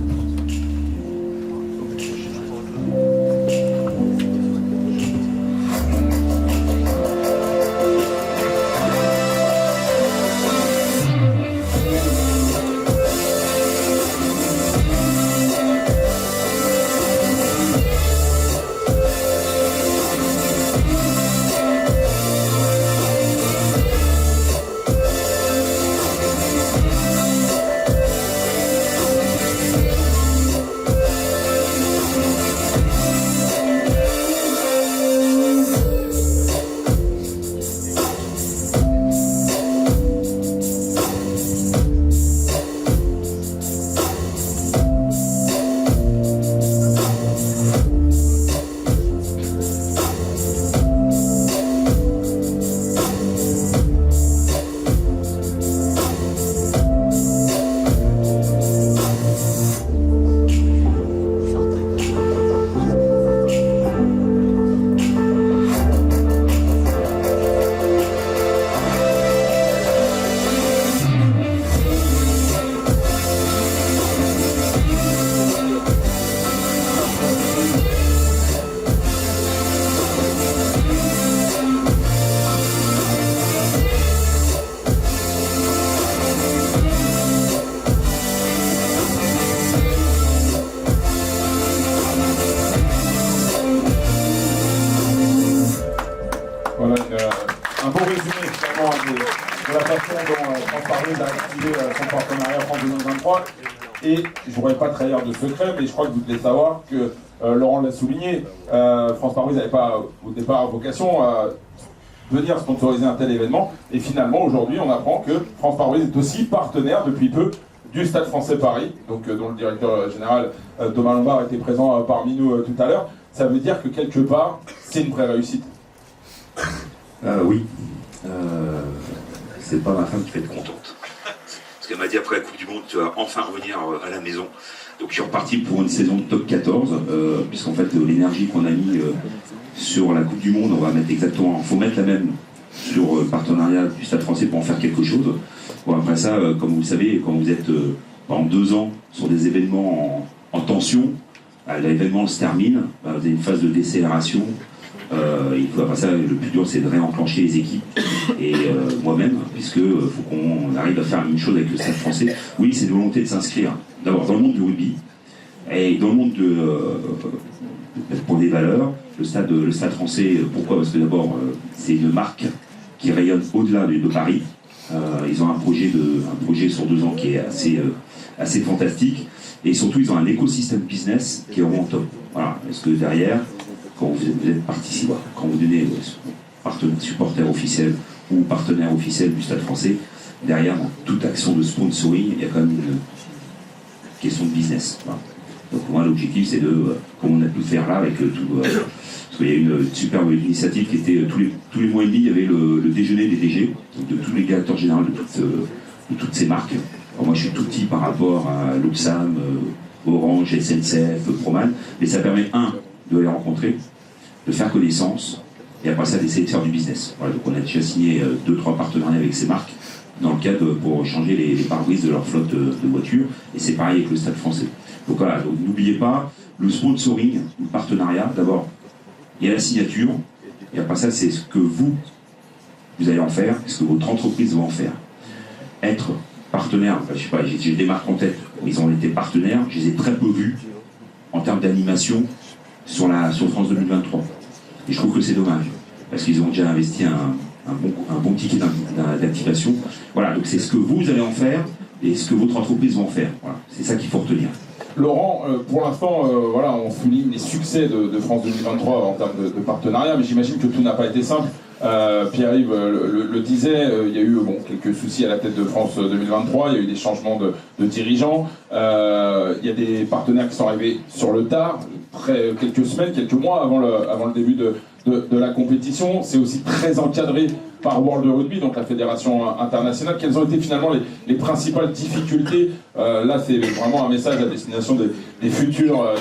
contents de la façon dont France Paris a activé son partenariat France 2023. Et je ne voudrais pas trahir de secret, mais je crois que vous devez savoir que Laurent l'a souligné, France Paris n'avait pas au départ vocation à venir sponsoriser un tel événement. Et finalement, aujourd'hui, on apprend que France Paris est aussi partenaire depuis peu du Stade Français Paris, donc, dont le directeur général Thomas Lombard était présent parmi nous tout à l'heure. Ça veut dire que quelque part, c'est une vraie réussite. Oui. C'est pas ma femme qui va être contente. Parce qu'elle m'a dit après la Coupe du Monde, tu vas enfin revenir à la maison. Donc je suis reparti pour une saison de top 14, puisqu'en fait l'énergie qu'on a mis sur la Coupe du Monde, on va mettre exactement, il faut mettre la même sur le partenariat du Stade Français pour en faire quelque chose. Bon, après ça, comme vous le savez, quand vous êtes pendant 2 ans sur des événements en tension, l'événement se termine, vous avez une phase de décélération. Il faut, après ça, le plus dur, c'est de réenclencher les équipes et moi-même, puisque faut qu'on arrive à faire la même chose avec le Stade Français. Oui, c'est une volonté de s'inscrire d'abord dans le monde du rugby et dans le monde pour des valeurs. Le Stade Français, pourquoi? Parce que d'abord, c'est une marque qui rayonne au-delà de Paris. Ils ont un projet sur 2 ans qui est assez fantastique. Et surtout, ils ont un écosystème business qui est vraiment top. Voilà. Parce que derrière, quand vous êtes participant, quand vous devenez supporter officiel ou partenaire officiel du Stade Français, derrière, dans toute action de sponsoring, il y a quand même une question de business. Voilà. Donc moi, l'objectif, c'est de, comme on a pu le faire là, avec tout... parce qu'il y a une superbe initiative qui était, tous les mois et demi, il y avait le déjeuner des DG, donc de tous les directeurs généraux de toutes ces marques. Alors moi, je suis tout petit par rapport à l'Oxam, Orange, SNCF, Proman, mais ça permet, de les rencontrer, de faire connaissance, et après ça, d'essayer de faire du business. Voilà, donc on a déjà signé 2-3 partenariats avec ces marques, dans le cadre pour changer les pare-brises de leur flotte de voitures, et c'est pareil avec le Stade Français. Donc voilà, donc n'oubliez pas, le sponsoring, le partenariat, d'abord, il y a la signature, et après ça, c'est ce que vous allez en faire, ce que votre entreprise va en faire. Être partenaire, je sais pas, j'ai des marques en tête où ils ont été partenaires, je les ai très peu vus en termes d'animation sur France 2023. Et je trouve que c'est dommage, parce qu'ils ont déjà investi un bon ticket d'activation. Voilà, donc c'est ce que vous allez en faire et ce que votre entreprise va en faire. Voilà, c'est ça qu'il faut retenir. Laurent, pour l'instant, voilà, on souligne les succès de France 2023 en termes de partenariat, mais j'imagine que tout n'a pas été simple. Pierre-Yves le disait, il y a eu quelques soucis à la tête de France 2023, il y a eu des changements de dirigeants, il y a des partenaires qui sont arrivés sur le tard, quelques semaines, quelques mois avant le début de la compétition. C'est aussi très encadré par World Rugby, donc la fédération internationale. Quelles ont été finalement les principales difficultés? Là, c'est vraiment un message à destination des futurs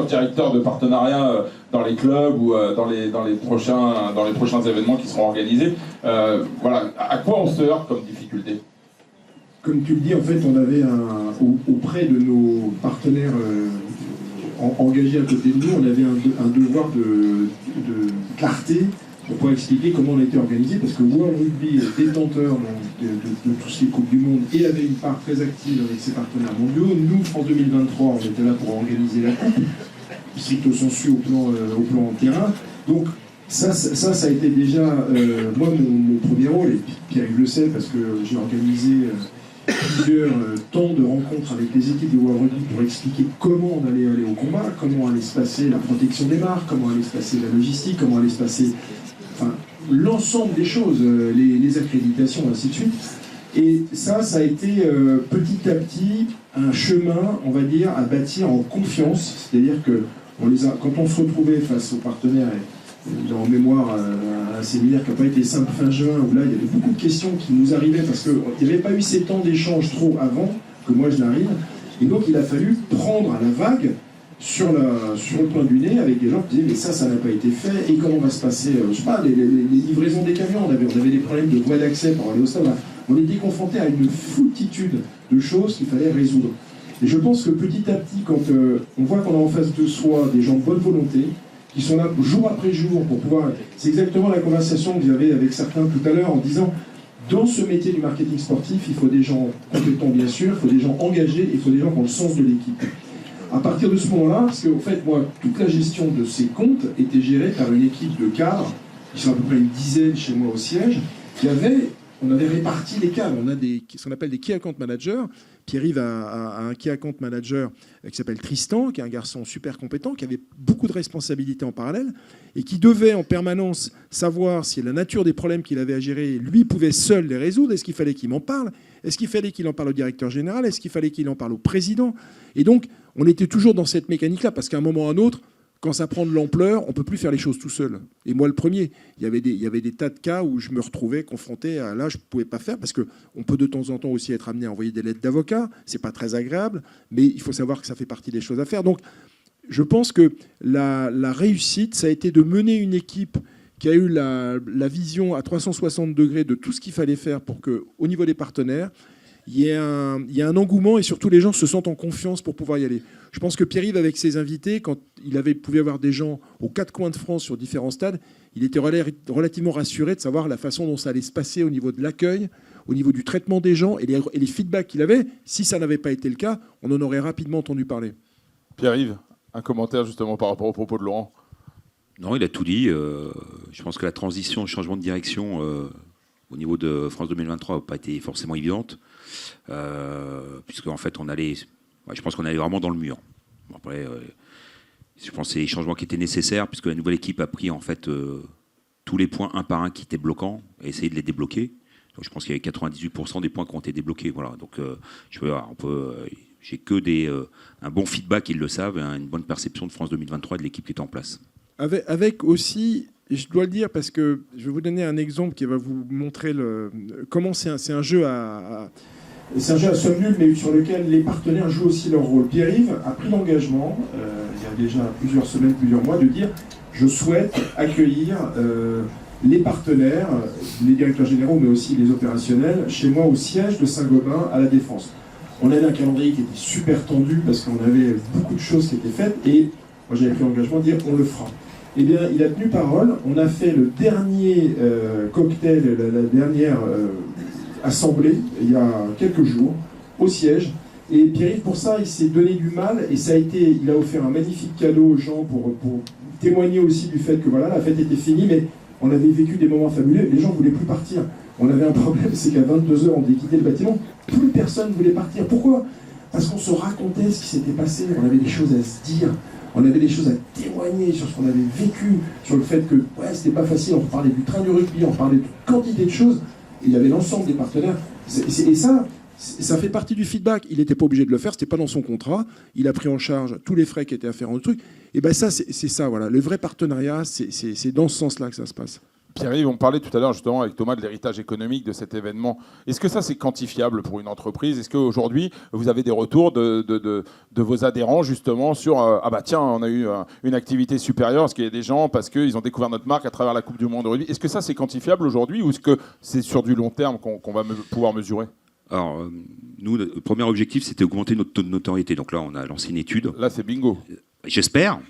directeurs de partenariat dans les clubs ou dans les prochains événements qui seront organisés. Voilà, à quoi on se heurte comme difficulté? Comme tu le dis, en fait, on avait auprès de nos partenaires engagés à côté de nous, on avait un devoir de clarté pour pouvoir expliquer comment on a été organisé, parce que World Rugby est détenteur de toutes ces Coupes du Monde et avait une part très active avec ses partenaires mondiaux. Nous, France 2023, on était là pour organiser la Coupe, stricto sensu au plan terrain. Donc ça a été déjà, moi, mon premier rôle, et Pierre le sait, parce que j'ai organisé plusieurs temps de rencontres avec les équipes de World Rugby pour expliquer comment on allait aller au combat, comment allait se passer la protection des marques, comment allait se passer la logistique, comment allait se passer l'ensemble des choses, les accréditations, ainsi de suite. Et ça a été petit à petit un chemin, on va dire, à bâtir en confiance. C'est-à-dire que quand on se retrouvait face aux partenaires, j'ai en mémoire un séminaire qui n'a pas été simple fin juin, où là il y avait beaucoup de questions qui nous arrivaient parce qu'il n'y avait pas eu ces temps d'échange trop avant que moi je n'arrive. Et donc il a fallu prendre à la vague sur le point du nez avec des gens qui disaient mais ça n'a pas été fait, et comment va se passer, je sais pas, les livraisons des camions, on avait des problèmes de voie d'accès pour aller au stade. On était confronté à une foultitude de choses qu'il fallait résoudre. Et je pense que petit à petit, quand on voit qu'on a en face de soi des gens de bonne volonté, qui sont là jour après jour pour pouvoir... C'est exactement la conversation que j'avais avec certains tout à l'heure en disant, dans ce métier du marketing sportif, il faut des gens compétents bien sûr, il faut des gens engagés, il faut des gens qui ont le sens de l'équipe. À partir de ce moment-là, parce qu'en fait, moi, toute la gestion de ces comptes était gérée par une équipe de cadres, qui sont à peu près une dizaine chez moi au siège, qui avait, on avait réparti les cadres. On a ce qu'on appelle des key account managers. Pierre-Yves a un key account manager qui s'appelle Tristan, qui est un garçon super compétent, qui avait beaucoup de responsabilités en parallèle et qui devait en permanence savoir si la nature des problèmes qu'il avait à gérer, lui pouvait seul les résoudre. Est-ce qu'il fallait qu'il m'en parle? Est-ce qu'il fallait qu'il en parle au directeur général? Est-ce qu'il fallait qu'il en parle au président? Et donc, on était toujours dans cette mécanique-là, parce qu'à un moment ou à un autre, quand ça prend de l'ampleur, on ne peut plus faire les choses tout seul. Et moi, le premier, il y avait des tas de cas où je me retrouvais confronté à là, je ne pouvais pas faire, parce qu'on peut de temps en temps aussi être amené à envoyer des lettres d'avocat. Ce n'est pas très agréable, mais il faut savoir que ça fait partie des choses à faire. Donc, je pense que la réussite, ça a été de mener une équipe qui a eu la vision à 360 degrés de tout ce qu'il fallait faire pour qu'au niveau des partenaires, il y a un engouement et surtout les gens se sentent en confiance pour pouvoir y aller. Je pense que Pierre-Yves, avec ses invités, quand pouvait avoir des gens aux quatre coins de France sur différents stades, il était relativement rassuré de savoir la façon dont ça allait se passer au niveau de l'accueil, au niveau du traitement des gens et les feedbacks qu'il avait. Si ça n'avait pas été le cas, on en aurait rapidement entendu parler. Pierre-Yves, un commentaire justement par rapport aux propos de Laurent? Non, il a tout dit. Je pense que la transition, le changement de direction au niveau de France 2023 n'a pas été forcément évidente. Puisque en fait je pense qu'on allait vraiment dans le mur. Après, je pense que c'est les changements qui étaient nécessaires puisque la nouvelle équipe a pris en fait tous les points un par un qui étaient bloquants et essayé de les débloquer. Donc je pense qu'il y avait 98% des points qui ont été débloqués. Voilà. Donc j'ai que un bon feedback, ils le savent, une bonne perception de France 2023 et de l'équipe qui est en place. Avec aussi, et je dois le dire parce que je vais vous donner un exemple qui va vous montrer comment c'est un jeu c'est un jeu à somme nulle, mais sur lequel les partenaires jouent aussi leur rôle. Pierre-Yves a pris l'engagement, il y a déjà plusieurs semaines, plusieurs mois, de dire je souhaite accueillir les partenaires, les directeurs généraux, mais aussi les opérationnels, chez moi au siège de Saint-Gobain à la Défense. On avait un calendrier qui était super tendu parce qu'on avait beaucoup de choses qui étaient faites et moi j'avais pris l'engagement de dire on le fera. Eh bien, il a tenu parole. On a fait le dernier cocktail, la dernière assemblée, il y a quelques jours, au siège. Et Pierre-Yves, pour ça, il s'est donné du mal et il a offert un magnifique cadeau aux gens pour témoigner aussi du fait que voilà, la fête était finie, mais on avait vécu des moments fabuleux. Les gens ne voulaient plus partir. On avait un problème, c'est qu'à 22h, on devait quitter le bâtiment. Plus personne ne voulait partir. Pourquoi? Parce qu'on se racontait ce qui s'était passé. On avait des choses à se dire. On avait des choses à témoigner sur ce qu'on avait vécu, sur le fait que c'était pas facile. On parlait du train du rugby, on parlait de quantité de choses. Et il y avait l'ensemble des partenaires. Et ça fait partie du feedback. Il n'était pas obligé de le faire, c'était pas dans son contrat. Il a pris en charge tous les frais qui étaient afférents au truc. Et ben ça, c'est ça, voilà. Le vrai partenariat, c'est dans ce sens-là que ça se passe. Pierre-Yves, on parlait tout à l'heure justement avec Thomas de l'héritage économique de cet événement. Est-ce que ça c'est quantifiable pour une entreprise? Est-ce qu'aujourd'hui vous avez des retours de vos adhérents justement sur ah bah tiens, on a eu une activité supérieure parce qu'il y a des gens, parce qu'ils ont découvert notre marque à travers la Coupe du Monde de rugby. Est-ce que ça c'est quantifiable aujourd'hui ou est-ce que c'est sur du long terme qu'on va pouvoir mesurer? Alors, nous, le premier objectif, c'était augmenter notre taux de notoriété. Donc là, on a lancé une étude. Là, c'est bingo. J'espère.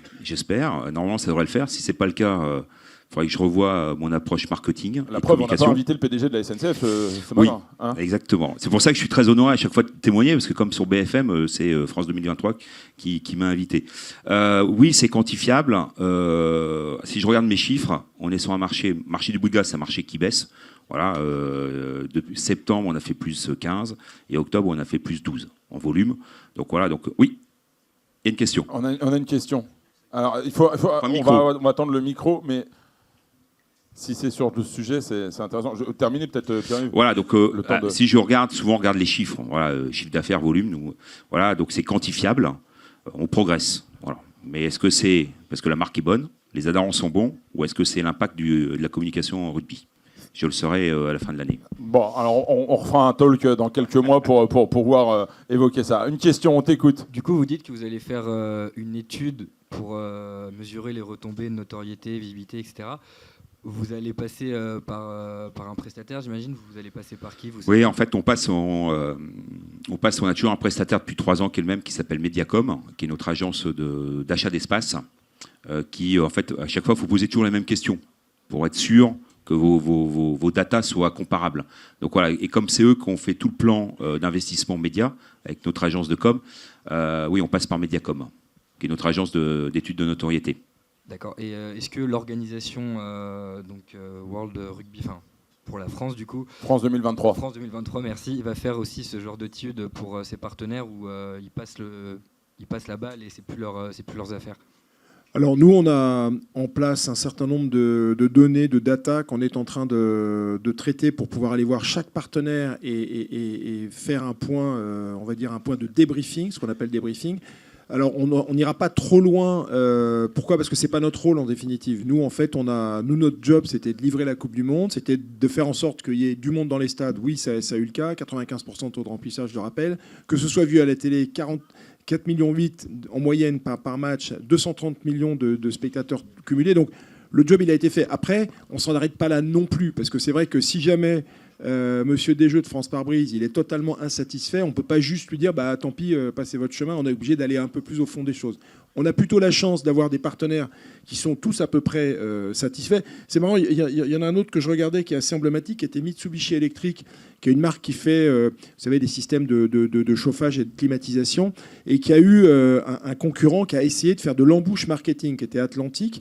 Normalement, ça devrait le faire. Si c'est pas le cas, il faudrait que je revoie mon approche marketing. La preuve, on n'a pas invité le PDG de la SNCF ce matin. Oui, exactement. C'est pour ça que je suis très honoré à chaque fois de témoigner, parce que comme sur BFM, c'est France 2023 qui m'a invité. Oui, c'est quantifiable. Si je regarde mes chiffres, on est sur un marché du bout de gaz, c'est un marché qui baisse. Voilà, depuis septembre, on a fait plus 15, et octobre, on a fait plus 12 en volume. Donc voilà, oui, il y a une question. On a une question. Alors, on va attendre le micro, mais si c'est sur le sujet, c'est intéressant. Je vais terminer peut-être, Pierre-Yves. Voilà, donc si je regarde, souvent on regarde les chiffres. Voilà, chiffre d'affaires, volume. Voilà, donc c'est quantifiable. On progresse. Voilà. Mais est-ce que c'est parce que la marque est bonne, les adhérents sont bons, ou est-ce que c'est l'impact de la communication en rugby? Je le saurai à la fin de l'année. Bon, alors on refera un talk dans quelques mois pour pouvoir évoquer ça. Une question, on t'écoute. Du coup, vous dites que vous allez faire une étude pour mesurer les retombées de notoriété, visibilité, etc. Vous allez passer par un prestataire, j'imagine. Vous allez passer par qui? Oui, en fait, on passe on a toujours un prestataire depuis 3 ans qui est le même, qui s'appelle Mediacom, qui est notre agence d'achat d'espace, qui, en fait, à chaque fois, il faut poser toujours les mêmes questions pour être sûr que vos datas soient comparables. Donc voilà, et comme c'est eux qui ont fait tout le plan d'investissement média avec notre agence de com, oui, on passe par Mediacom, qui est notre agence d'études de notoriété. D'accord. Et est-ce que l'organisation World Rugby, pour la France du coup. France 2023. France 2023, merci. Il va faire aussi ce genre d'études pour ses partenaires où ils passent la balle et c'est plus leurs affaires. Alors nous, on a en place un certain nombre de données, de data qu'on est en train de traiter pour pouvoir aller voir chaque partenaire et faire un point, on va dire un point de débriefing, ce qu'on appelle débriefing. Alors on n'ira pas trop loin. Pourquoi ? Parce que c'est pas notre rôle en définitive. Nous, en fait, notre job, c'était de livrer la Coupe du Monde, c'était de faire en sorte qu'il y ait du monde dans les stades. Oui, ça a eu le cas, 95% de taux de remplissage, je le rappelle. Que ce soit vu à la télé, 4,8 millions en moyenne par match, 230 millions de spectateurs cumulés. Donc le job, il a été fait. Après, on s'en arrête pas là non plus, parce que c'est vrai que si jamais Monsieur Desjeux de France Pare-Brise, il est totalement insatisfait, on ne peut pas juste lui dire tant pis, passez votre chemin. On est obligé d'aller un peu plus au fond des choses. On a plutôt la chance d'avoir des partenaires qui sont tous à peu près satisfaits. C'est marrant, il y en a un autre que je regardais qui est assez emblématique, qui était Mitsubishi Electric, qui est une marque qui fait vous savez, des systèmes de chauffage et de climatisation, et qui a eu un concurrent qui a essayé de faire de l'embouche marketing, qui était Atlantique.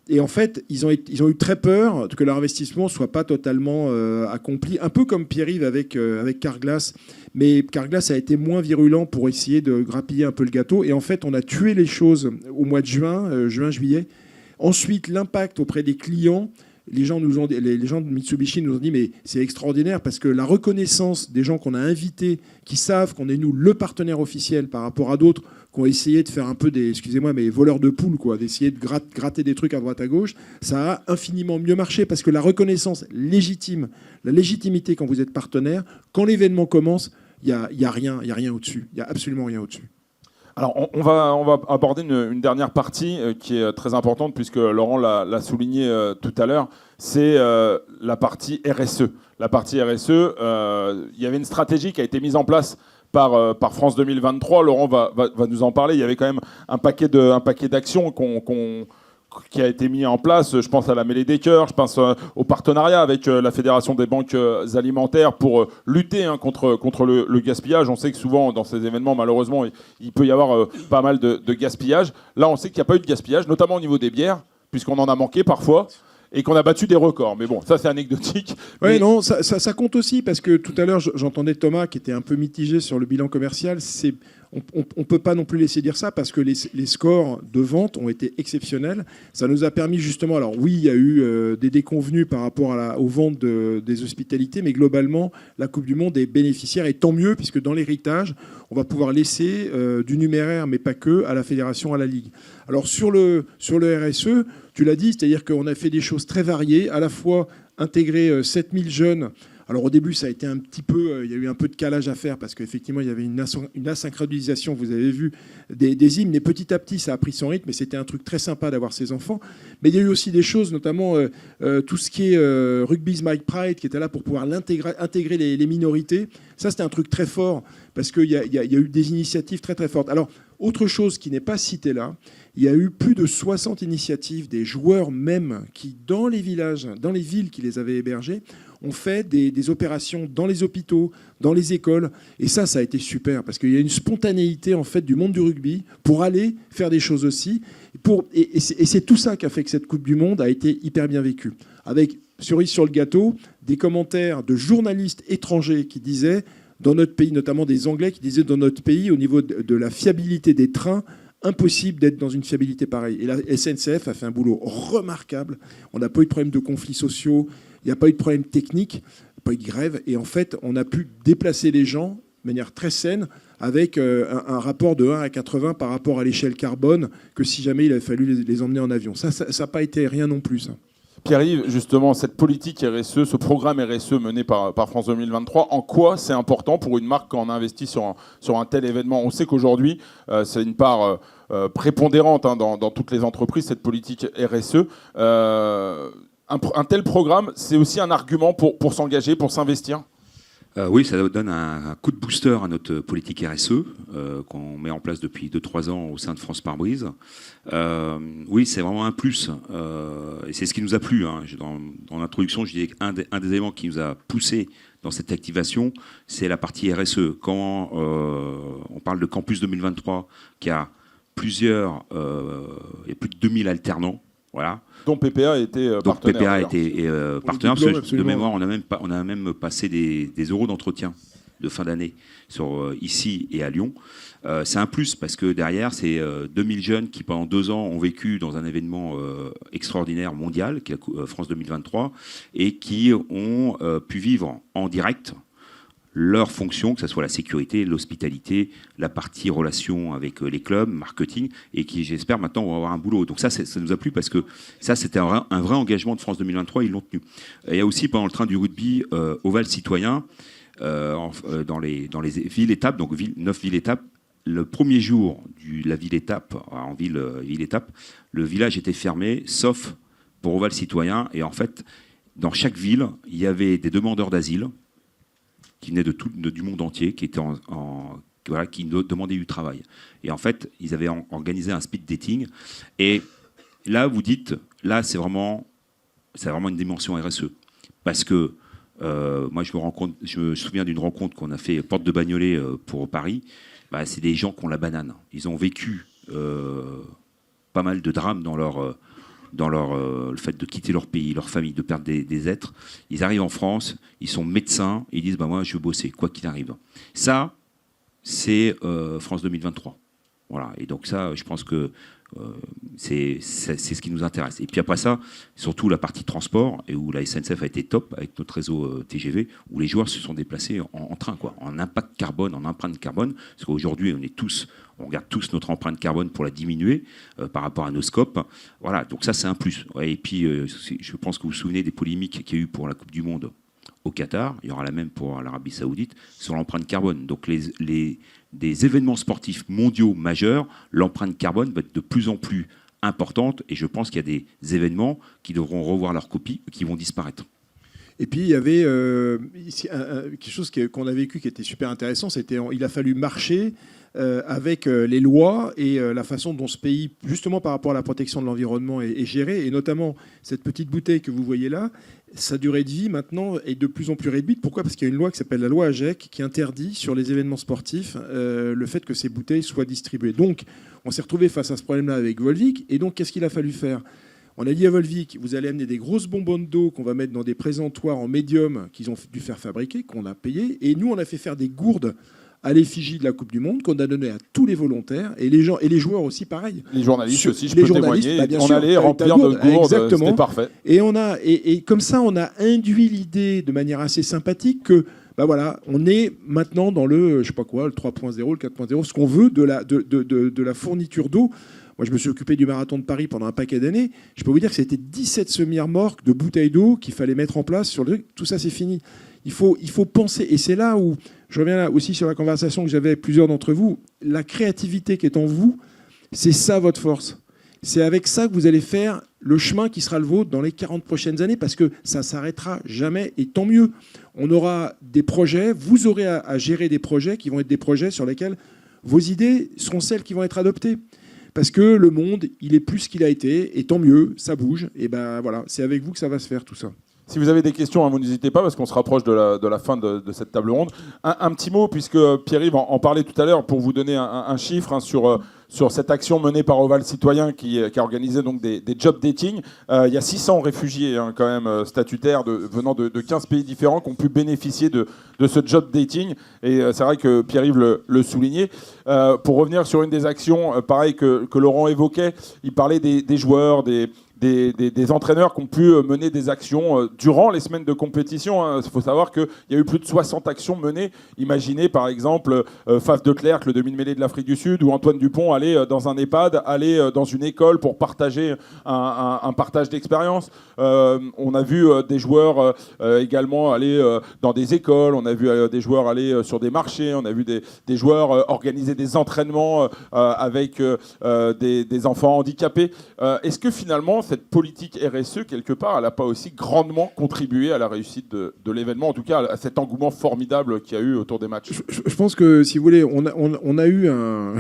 Et en fait, ils ont eu très peur que leur investissement ne soit pas totalement accompli, un peu comme Pierre-Yves avec Carglass. Mais Carglass a été moins virulent pour essayer de grappiller un peu le gâteau. Et en fait, on a tué les choses au mois de juillet. Ensuite, l'impact auprès des clients, les gens de Mitsubishi nous ont dit mais c'est extraordinaire parce que la reconnaissance des gens qu'on a invités, qui savent qu'on est nous le partenaire officiel par rapport à d'autres qui ont essayé de faire un peu des, excusez-moi, mais voleurs de poules, quoi, d'essayer de gratter des trucs à droite à gauche, ça a infiniment mieux marché parce que la reconnaissance légitime, la légitimité quand vous êtes partenaire, quand l'événement commence, il y a rien au-dessus, il y a absolument rien au-dessus. Alors, on va aborder une dernière partie qui est très importante, puisque Laurent l'a souligné tout à l'heure, c'est la partie RSE. La partie RSE, il y avait une stratégie qui a été mise en place par France 2023. Laurent va nous en parler. Il y avait quand même un paquet d'actions qui a été mis en place. Je pense à la mêlée des cœurs, je pense au partenariat avec la Fédération des banques alimentaires pour lutter contre le gaspillage. On sait que souvent, dans ces événements, malheureusement, il peut y avoir pas mal de gaspillage. Là, on sait qu'il n'y a pas eu de gaspillage, notamment au niveau des bières, puisqu'on en a manqué parfois, et qu'on a battu des records. Mais bon, ça, c'est anecdotique. Oui, non, ça compte aussi, parce que tout à l'heure, j'entendais Thomas qui était un peu mitigé sur le bilan commercial. On ne peut pas non plus laisser dire ça parce que les scores de vente ont été exceptionnels. Ça nous a permis justement, alors oui, il y a eu des déconvenus par rapport aux ventes des hospitalités, mais globalement, la Coupe du Monde est bénéficiaire et tant mieux puisque dans l'héritage, on va pouvoir laisser du numéraire, mais pas que, à la fédération, à la Ligue. Alors sur le RSE, tu l'as dit, c'est-à-dire qu'on a fait des choses très variées, à la fois intégrer 7000 jeunes. Alors au début, ça a été un petit peu, il y a eu un peu de calage à faire parce qu'effectivement, il y avait une asynchronisation, vous avez vu, des hymnes. Mais petit à petit, ça a pris son rythme et c'était un truc très sympa d'avoir ces enfants. Mais il y a eu aussi des choses, notamment tout ce qui est Rugby's My Pride, qui était là pour pouvoir intégrer les minorités. Ça, c'était un truc très fort parce qu'il y a eu des initiatives très très fortes. Alors, autre chose qui n'est pas citée là, il y a eu plus de 60 initiatives des joueurs même qui, dans les villages, dans les villes qui les avaient hébergés, ont fait des opérations dans les hôpitaux, dans les écoles. Et ça a été super parce qu'il y a une spontanéité en fait du monde du rugby pour aller faire des choses aussi. Et c'est tout ça qui a fait que cette Coupe du Monde a été hyper bien vécue. Avec, cerise sur le gâteau, des commentaires de journalistes étrangers qui disaient, dans notre pays, notamment des Anglais, qui disaient dans notre pays, au niveau de la fiabilité des trains, impossible d'être dans une fiabilité pareille. Et la SNCF a fait un boulot remarquable. On n'a pas eu de problème de conflits sociaux, il n'y a pas eu de problème technique, pas eu de grève. Et en fait, on a pu déplacer les gens de manière très saine avec un rapport de 1 à 80 par rapport à l'échelle carbone que si jamais il avait fallu les emmener en avion. Ça n'a pas été rien non plus, ça. Pierre-Yves, justement, cette politique RSE, ce programme RSE mené par France 2023, en quoi c'est important pour une marque quand on investit sur un tel événement ? On sait qu'aujourd'hui, c'est une part prépondérante dans toutes les entreprises, cette politique RSE. Un tel programme, c'est aussi un argument pour s'engager, pour s'investir ? Oui, ça donne un coup de booster à notre politique RSE qu'on met en place depuis 2-3 ans au sein de France Pare-Brise. Oui, c'est vraiment un plus et c'est ce qui nous a plu. Hein. Dans l'introduction, je disais qu'un des éléments qui nous a poussé dans cette activation, c'est la partie RSE. Quand on parle de Campus 2023, qui a il y a plus de 2000 alternants Voilà. Dont PPA était Donc partenaire. PPA d'ailleurs. était partenaire, diplôme, parce que de absolument. mémoire, on a même passé des euros d'entretien de fin d'année ici et à Lyon. C'est un plus parce que derrière, c'est 2000 jeunes qui, pendant 2 ans, ont vécu dans un événement extraordinaire mondial, qui est la France 2023, et qui ont pu vivre en direct leurs fonctions, que ce soit la sécurité, l'hospitalité, la partie relation avec les clubs, marketing, et qui, j'espère, maintenant vont avoir un boulot. Donc ça nous a plu parce que ça, c'était un vrai engagement de France 2023, ils l'ont tenu. Et il y a aussi, pendant le train du rugby, Oval Citoyen, dans les villes-étapes, donc 9 villes-étapes, le premier jour de la ville-étape, en ville-étape, le village était fermé, sauf pour Oval Citoyen. Et en fait, dans chaque ville, il y avait des demandeurs d'asile qui venaient du monde entier, qui étaient qui demandaient du travail. Et en fait, ils avaient organisé un speed dating. Et là, vous dites, là, c'est vraiment une dimension RSE. Parce que moi, je me souviens d'une rencontre qu'on a fait porte de Bagnolet pour Paris. Bah, c'est des gens qui ont la banane. Ils ont vécu pas mal de drames dans le fait de quitter leur pays, leur famille, de perdre des êtres. Ils arrivent en France, ils sont médecins, et ils disent bah, moi je veux bosser, quoi qu'il arrive. Ça, c'est France 2023. Voilà. Et donc ça, je pense que c'est ce qui nous intéresse. Et puis après ça, surtout la partie transport, et où la SNCF a été top avec notre réseau TGV, où les joueurs se sont déplacés en train, quoi, en impact carbone, en empreinte carbone, parce qu'aujourd'hui on regarde tous notre empreinte carbone pour la diminuer par rapport à nos scopes. Voilà, donc ça c'est un plus. Ouais, et puis je pense que vous vous souvenez des polémiques qu'il y a eu pour la Coupe du Monde au Qatar, il y aura la même pour l'Arabie Saoudite, sur l'empreinte carbone. Donc des événements sportifs mondiaux majeurs, l'empreinte carbone va être de plus en plus importante, et je pense qu'il y a des événements qui devront revoir leur copie, qui vont disparaître. Et puis il y avait quelque chose qu'on a vécu qui était super intéressant, il a fallu marcher avec les lois et la façon dont ce pays, justement par rapport à la protection de l'environnement, est géré, et notamment cette petite bouteille que vous voyez là, sa durée de vie maintenant est de plus en plus réduite. Pourquoi ? Parce qu'il y a une loi qui s'appelle la loi AGEC qui interdit sur les événements sportifs le fait que ces bouteilles soient distribuées. Donc on s'est retrouvé face à ce problème-là avec Volvic, et donc qu'est-ce qu'il a fallu faire ? On a dit à Volvic, vous allez amener des grosses bonbonnes d'eau qu'on va mettre dans des présentoirs en médium qu'ils ont dû faire fabriquer, qu'on a payé, et nous on a fait faire des gourdes à l'effigie de la Coupe du Monde qu'on a donné à tous les volontaires, et les gens et les joueurs aussi pareil. Les journalistes aussi, je peux témoigner. Bah, on allait remplir de gourdes, c'était parfait. Et comme ça, on a induit l'idée de manière assez sympathique que bah voilà, on est maintenant dans le, je sais pas quoi, le 3.0, le 4.0, ce qu'on veut de la fourniture d'eau. Moi, je me suis occupé du marathon de Paris pendant un paquet d'années. Je peux vous dire que c'était 17 semi-remorques de bouteilles d'eau qu'il fallait mettre en place sur le truc. Tout ça, c'est fini. Il faut penser, et c'est là où je reviens là aussi sur la conversation que j'avais avec plusieurs d'entre vous. La créativité qui est en vous, c'est ça votre force. C'est avec ça que vous allez faire le chemin qui sera le vôtre dans les 40 prochaines années, parce que ça ne s'arrêtera jamais, et tant mieux. On aura des projets, vous aurez à gérer des projets qui vont être des projets sur lesquels vos idées seront celles qui vont être adoptées. Parce que le monde, il est plus ce qu'il a été, et tant mieux, ça bouge, et ben voilà, c'est avec vous que ça va se faire tout ça. Si vous avez des questions, vous n'hésitez pas, parce qu'on se rapproche de la fin de cette table ronde. Un petit mot, puisque Pierre-Yves en parlait tout à l'heure, pour vous donner un chiffre sur cette action menée par Oval Citoyen qui a organisé donc des job dating. Il y a 600 réfugiés quand même statutaires venant de 15 pays différents qui ont pu bénéficier de ce job dating. Et c'est vrai que Pierre-Yves le soulignait. Pour revenir sur une des actions, pareil que Laurent évoquait, il parlait des joueurs, des entraîneurs qui ont pu mener des actions durant les semaines de compétition. Il faut savoir qu'il y a eu plus de 60 actions menées. Imaginez par exemple Faf de Clercq, le demi-mêlée de l'Afrique du Sud, ou Antoine Dupont aller dans un EHPAD, aller dans une école pour partager un partage d'expérience. On a vu des joueurs également aller dans des écoles, on a vu des joueurs aller sur des marchés, on a vu des joueurs organiser des entraînements avec des enfants handicapés. Est-ce que finalement, cette politique RSE, quelque part, elle n'a pas aussi grandement contribué à la réussite de l'événement, en tout cas à cet engouement formidable qu'il y a eu autour des matchs ? Je pense que, si vous voulez, on a eu un...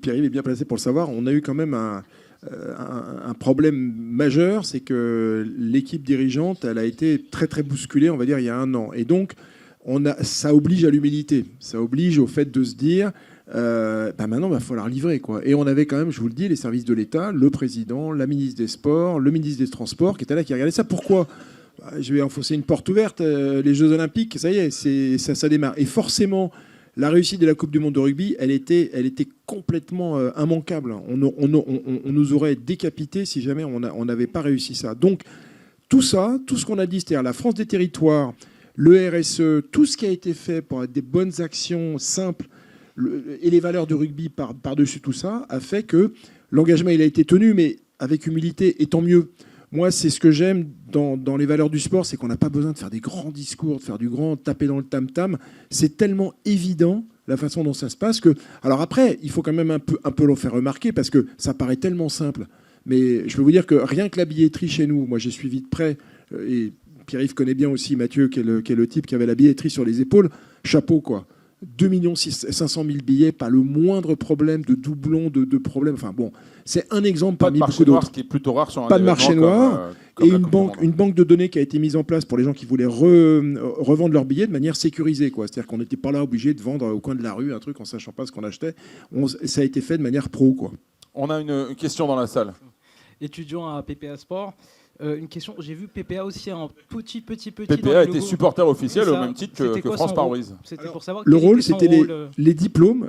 Pierre-Yves est bien placé pour le savoir, on a eu quand même un problème majeur, c'est que l'équipe dirigeante, elle a été très très bousculée, on va dire, il y a 1 an. Et donc, ça oblige à l'humilité, ça oblige au fait de se dire, Maintenant, il va falloir livrer, quoi. Et on avait quand même, je vous le dis, les services de l'État, le président, la ministre des Sports, le ministre des Transports, qui étaient là, qui regardaient ça. Pourquoi ? Je vais enfoncer une porte ouverte. Les Jeux Olympiques, ça y est, ça démarre. Et forcément, la réussite de la Coupe du Monde de rugby, elle était complètement immanquable. On nous aurait décapités si jamais on n'avait pas réussi ça. Donc, tout ça, tout ce qu'on a dit, c'est-à-dire la France des territoires, le RSE, tout ce qui a été fait pour être des bonnes actions simples, et les valeurs du rugby par-dessus tout ça, a fait que l'engagement, il a été tenu, mais avec humilité, et tant mieux. Moi, c'est ce que j'aime dans les valeurs du sport, c'est qu'on n'a pas besoin de faire des grands discours, de faire du grand taper dans le tam-tam. C'est tellement évident la façon dont ça se passe que... Alors après, il faut quand même un peu le faire remarquer parce que ça paraît tellement simple. Mais je peux vous dire que rien que la billetterie chez nous, moi j'ai suivi de près, et Pierre-Yves connaît bien aussi Mathieu, qui est le type qui avait la billetterie sur les épaules. Chapeau, quoi. 2 500 000 billets, pas le moindre problème de doublons, de problèmes. Enfin bon, c'est un exemple Pas parmi de marché beaucoup noir, d'autres. ce qui est plutôt rare sur un Pas de événement marché noir. comme Et la une Coupe du Monde. banque de données qui a été mise en place pour les gens qui voulaient revendre leurs billets de manière sécurisée, quoi. C'est-à-dire qu'on n'était pas là obligé de vendre au coin de la rue un truc en sachant pas ce qu'on achetait. Ça a été fait de manière pro, quoi. On a une question dans la salle. Étudiant à PPA Sport. Une question, j'ai vu PPA aussi en petit. PPA était supporter officiel au même titre que quoi France son par rôle brise. C'était pour savoir Le quel rôle, était son c'était rôle, les diplômes.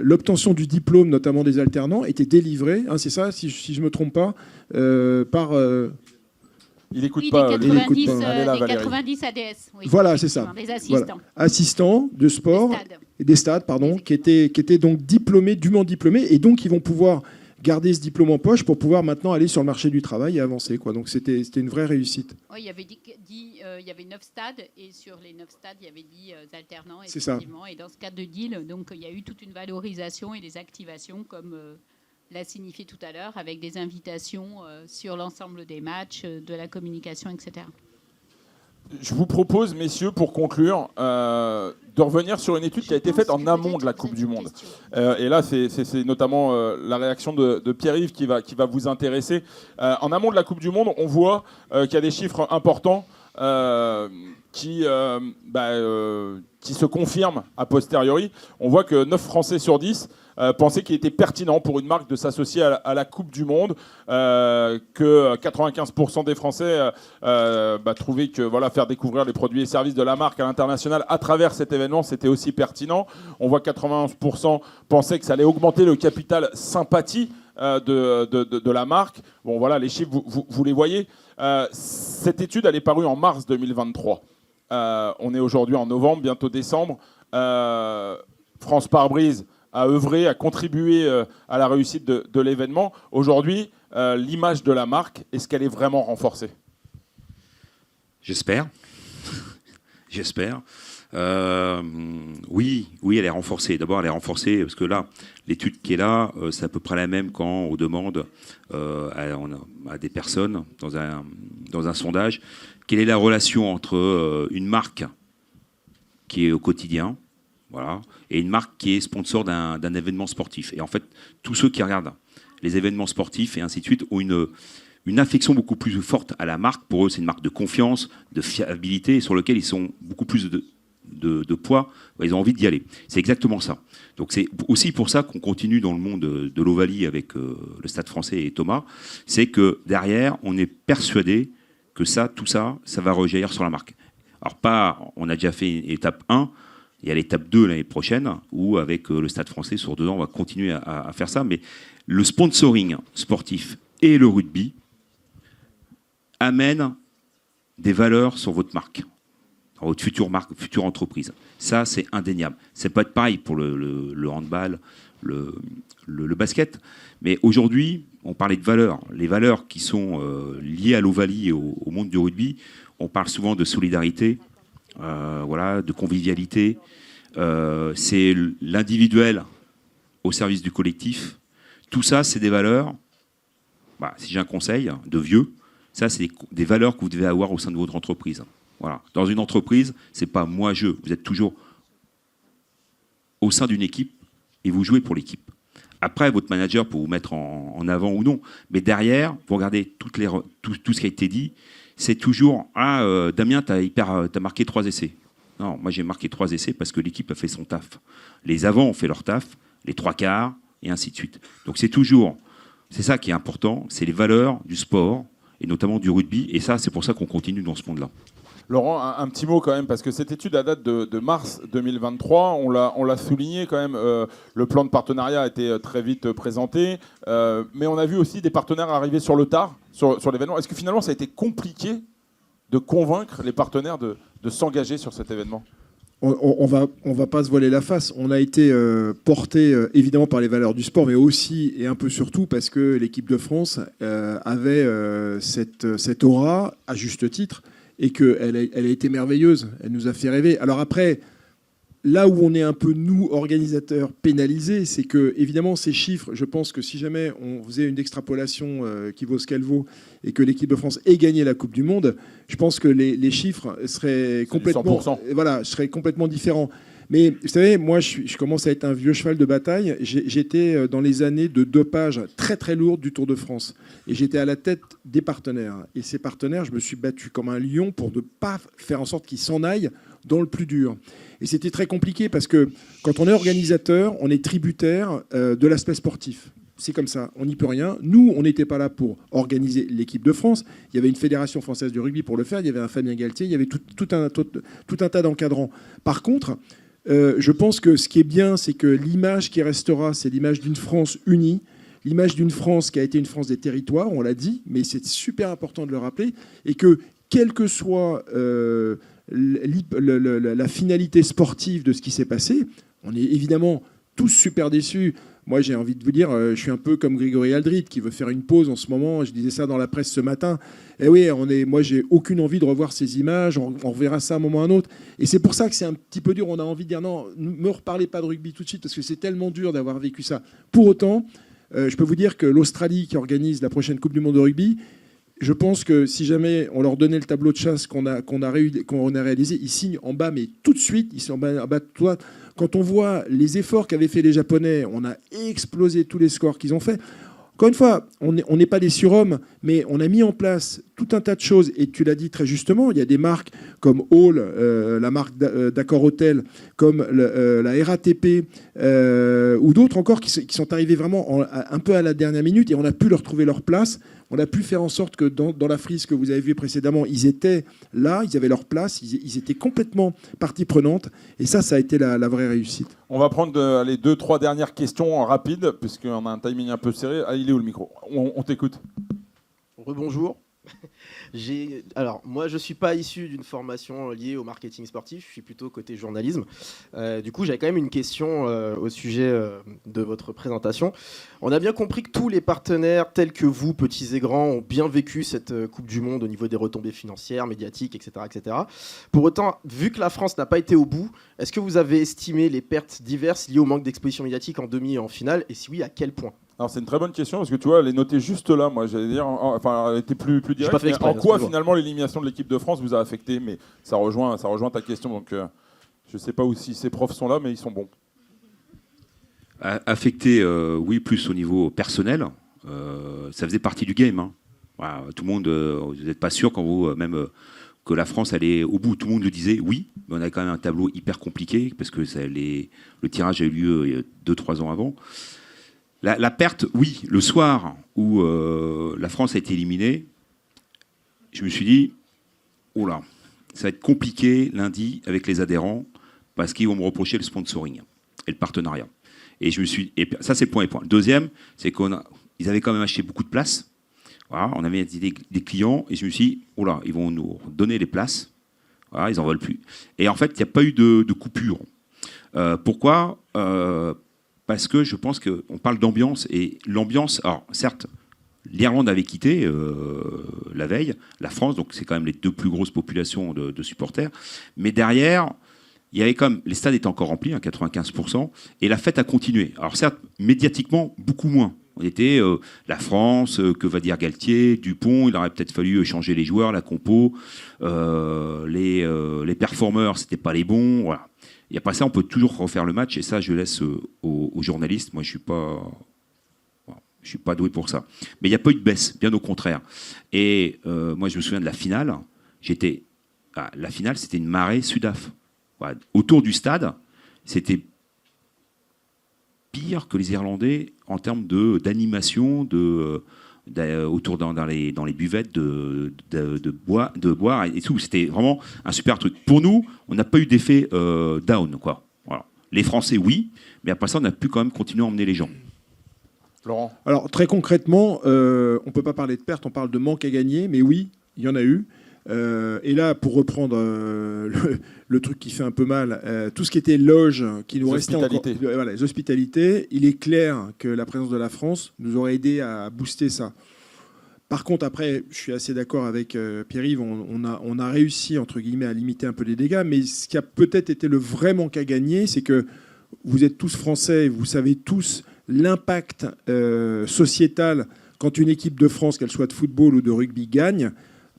L'obtention du diplôme, notamment des alternants, était délivrée, hein, c'est ça, si je ne me trompe pas, par... Il n'écoute Oui, pas. des il écoute 90, pas. Elle est là, des Valérie. 90 ADS. Oui, Voilà, c'est ça. des assistants. Voilà. Assistants de sport, des stades, pardon, qui étaient donc diplômés, dûment diplômés, et donc ils vont pouvoir garder ce diplôme en poche pour pouvoir maintenant aller sur le marché du travail et avancer, quoi. Donc c'était une vraie réussite. Oui, il y avait il y avait 9 stades, et sur les 9 stades, il y avait 10 alternants, C'est ça. effectivement. Et dans ce cadre de deal, donc, il y a eu toute une valorisation et des activations, comme l'a signifié tout à l'heure, avec des invitations sur l'ensemble des matchs, de la communication, etc. Je vous propose, messieurs, pour conclure, de revenir sur une étude qui a été faite en amont de la Coupe du Monde. Et là, c'est notamment la réaction de Pierre-Yves qui va vous intéresser. En amont de la Coupe du Monde, on voit qu'il y a des chiffres importants qui se confirment a posteriori. On voit que 9 Français sur 10 pensaient qu'il était pertinent pour une marque de s'associer à la Coupe du Monde, que 95% des Français trouvaient que faire découvrir les produits et services de la marque à l'international à travers cet événement, c'était aussi pertinent. On voit que 91% pensaient que ça allait augmenter le capital sympathie de la marque. Bon, voilà, les chiffres, vous les voyez. Cette étude, elle est parue en mars 2023. On est aujourd'hui en novembre, bientôt décembre. France par brise a œuvré, a contribué à la réussite de l'événement. Aujourd'hui, l'image de la marque, est-ce qu'elle est vraiment renforcée ? J'espère. J'espère. Oui, elle est renforcée. D'abord, elle est renforcée parce que là, l'étude qui est là, c'est à peu près la même quand on demande à des personnes dans un sondage quelle est la relation entre une marque qui est au quotidien, voilà, et une marque qui est sponsor d'un événement sportif. Et en fait, tous ceux qui regardent les événements sportifs et ainsi de suite ont une affection beaucoup plus forte à la marque. Pour eux, c'est une marque de confiance, de fiabilité, sur laquelle ils sont beaucoup plus de poids. Ils ont envie d'y aller. C'est exactement ça. Donc c'est aussi pour ça qu'on continue dans le monde de l'Ovalie avec le Stade Français et Thomas. C'est que derrière, on est persuadé que tout ça va rejaillir sur la marque. Alors on a déjà fait étape 1, il y a l'étape 2 l'année prochaine, où avec le Stade Français, sur 2 ans, on va continuer à faire ça. Mais le sponsoring sportif et le rugby amènent des valeurs sur votre marque, dans votre future marque, future entreprise. Ça, c'est indéniable. C'est pas pareil pour le handball, le basket. Mais aujourd'hui, on parlait de valeurs. Les valeurs qui sont liées à l'Ovalie et au monde du rugby, on parle souvent de solidarité, de convivialité. C'est l'individuel au service du collectif. Tout ça, c'est des valeurs. Si j'ai un conseil de vieux, ça, c'est des valeurs que vous devez avoir au sein de votre entreprise. Voilà. Dans une entreprise, c'est pas moi-je. Vous êtes toujours au sein d'une équipe et vous jouez pour l'équipe. Après, votre manager peut vous mettre en avant ou non. Mais derrière, vous regardez tout ce qui a été dit. C'est toujours Damien, t'as marqué 3 essais. Non, moi j'ai marqué 3 essais parce que l'équipe a fait son taf. Les avants ont fait leur taf, les 3/4, et ainsi de suite. Donc c'est ça qui est important, c'est les valeurs du sport, et notamment du rugby, et ça, c'est pour ça qu'on continue dans ce monde-là. Laurent, un petit mot quand même, parce que cette étude à date de mars 2023, on l'a souligné quand même, le plan de partenariat a été très vite présenté, mais on a vu aussi des partenaires arriver sur le tard, sur l'événement. Est-ce que finalement ça a été compliqué de convaincre les partenaires de s'engager sur cet événement ? On va pas se voiler la face. On a été porté évidemment par les valeurs du sport, mais aussi et un peu surtout parce que l'équipe de France avait cette aura, à juste titre, et qu'elle a été merveilleuse. Elle nous a fait rêver. Alors après, là où on est un peu, nous, organisateurs, pénalisés, c'est que, évidemment, ces chiffres, je pense que si jamais on faisait une extrapolation qui vaut ce qu'elle vaut et que l'équipe de France ait gagné la Coupe du Monde, je pense que les chiffres seraient complètement différents. Mais vous savez, moi, je commence à être un vieux cheval de bataille. J'étais dans les années de dopage très, très lourdes du Tour de France. Et j'étais à la tête des partenaires. Et ces partenaires, je me suis battu comme un lion pour ne pas faire en sorte qu'ils s'en aillent dans le plus dur. Et c'était très compliqué parce que quand on est organisateur, on est tributaire de l'aspect sportif. C'est comme ça, on n'y peut rien. Nous, on n'était pas là pour organiser l'équipe de France. Il y avait une fédération française de rugby pour le faire. Il y avait un Fabien Galtier. Il y avait tout un tas d'encadrants. Par contre, je pense que ce qui est bien, c'est que l'image qui restera, c'est l'image d'une France unie, l'image d'une France qui a été une France des territoires, on l'a dit, mais c'est super important de le rappeler, et que quelle que soit la finalité sportive de ce qui s'est passé, on est évidemment tous super déçus. Moi, j'ai envie de vous dire, je suis un peu comme Grégory Aldrit qui veut faire une pause en ce moment. Je disais ça dans la presse ce matin. Et oui, moi, j'ai aucune envie de revoir ces images. On reverra ça à un moment ou à un autre. Et c'est pour ça que c'est un petit peu dur. On a envie de dire non, ne me reparlez pas de rugby tout de suite parce que c'est tellement dur d'avoir vécu ça. Pour autant, je peux vous dire que l'Australie qui organise la prochaine Coupe du Monde de rugby, je pense que si jamais on leur donnait le tableau de chasse qu'on a réalisé, ils signent en bas, mais tout de suite, ils sont en bas de toi. Quand on voit les efforts qu'avaient fait les Japonais, on a explosé tous les scores qu'ils ont fait. Encore une fois, on n'est pas des surhommes, mais on a mis en place tout un tas de choses. Et tu l'as dit très justement, il y a des marques comme Hall, la marque d'Accor Hotel, comme la RATP, ou d'autres encore qui sont arrivés vraiment un peu à la dernière minute et on a pu leur trouver leur place. On a pu faire en sorte que dans la frise que vous avez vue précédemment, ils étaient là, ils avaient leur place, ils étaient complètement partie prenante. Et ça a été la vraie réussite. On va prendre les 2-3 dernières questions rapides, puisqu'on a un timing un peu serré. Ah, il est où le micro ? On t'écoute. Rebonjour. Alors, moi, je ne suis pas issu d'une formation liée au marketing sportif, je suis plutôt côté journalisme. Du coup, j'avais quand même une question au sujet de votre présentation. On a bien compris que tous les partenaires, tels que vous, petits et grands, ont bien vécu cette Coupe du Monde au niveau des retombées financières, médiatiques, etc., etc. Pour autant, vu que la France n'a pas été au bout, est-ce que vous avez estimé les pertes diverses liées au manque d'exposition médiatique en demi et en finale ? Et si oui, à quel point ? Alors c'est une très bonne question parce que tu vois, elle est notée juste là. Moi, j'allais dire, enfin, elle était plus directe. Pas fait exprès, en quoi finalement l'élimination de l'équipe de France vous a affecté ? Mais ça rejoint ta question. Donc, je ne sais pas où si ces profs sont là, mais ils sont bons. Affecté, oui, plus au niveau personnel. Ça faisait partie du game. Hein. Voilà, tout le monde, vous n'êtes pas sûr quand vous même que la France allait au bout. Tout le monde le disait, oui, mais on a quand même un tableau hyper compliqué parce que le tirage a eu lieu 2-3 ans avant. La perte, oui, le soir où la France a été éliminée, je me suis dit, oh là, ça va être compliqué lundi avec les adhérents parce qu'ils vont me reprocher le sponsoring et le partenariat. Et ça, c'est le point. Le deuxième, c'est qu'ils avaient quand même acheté beaucoup de places. Voilà, on avait des clients et je me suis dit, oh là, ils vont nous donner les places. Voilà, ils n'en veulent plus. Et en fait, il n'y a pas eu de coupure. Pourquoi ? Parce que je pense qu'on parle d'ambiance. Et l'ambiance, alors certes, l'Irlande avait quitté la veille, la France, donc c'est quand même les 2 plus grosses populations de supporters. Mais derrière, il y avait quand même, les stades étaient encore remplis, 95%, et la fête a continué. Alors certes, médiatiquement, beaucoup moins. On était la France, que va dire Galtier, Dupont, il aurait peut-être fallu changer les joueurs, la compo, les performeurs, c'était pas les bons, voilà. Et après ça, on peut toujours refaire le match, et ça, je laisse aux journalistes. Moi, je suis pas doué pour ça. Mais il n'y a pas eu de baisse, bien au contraire. Et moi, je me souviens de la finale. La finale, c'était une marée Sudaf. voilà, autour du stade, c'était pire que les Irlandais en termes d'animation, autour dans les buvettes de boire et tout. C'était vraiment un super truc. Pour nous, on n'a pas eu d'effet down, quoi. Voilà. Les Français, oui, mais après ça, on a pu quand même continuer à emmener les gens. Laurent ? Alors très concrètement, on ne peut pas parler de perte, on parle de manque à gagner, mais oui, il y en a eu. Et là, pour reprendre le truc qui fait un peu mal, tout ce qui était loge, qui nous restait encore, voilà, les hospitalités, il est clair que la présence de la France nous aurait aidé à booster ça. Par contre, après, je suis assez d'accord avec Pierre-Yves, on a réussi, entre guillemets, à limiter un peu les dégâts, mais ce qui a peut-être été le vrai manque à gagner, c'est que vous êtes tous Français, et vous savez tous l'impact sociétal quand une équipe de France, qu'elle soit de football ou de rugby, gagne.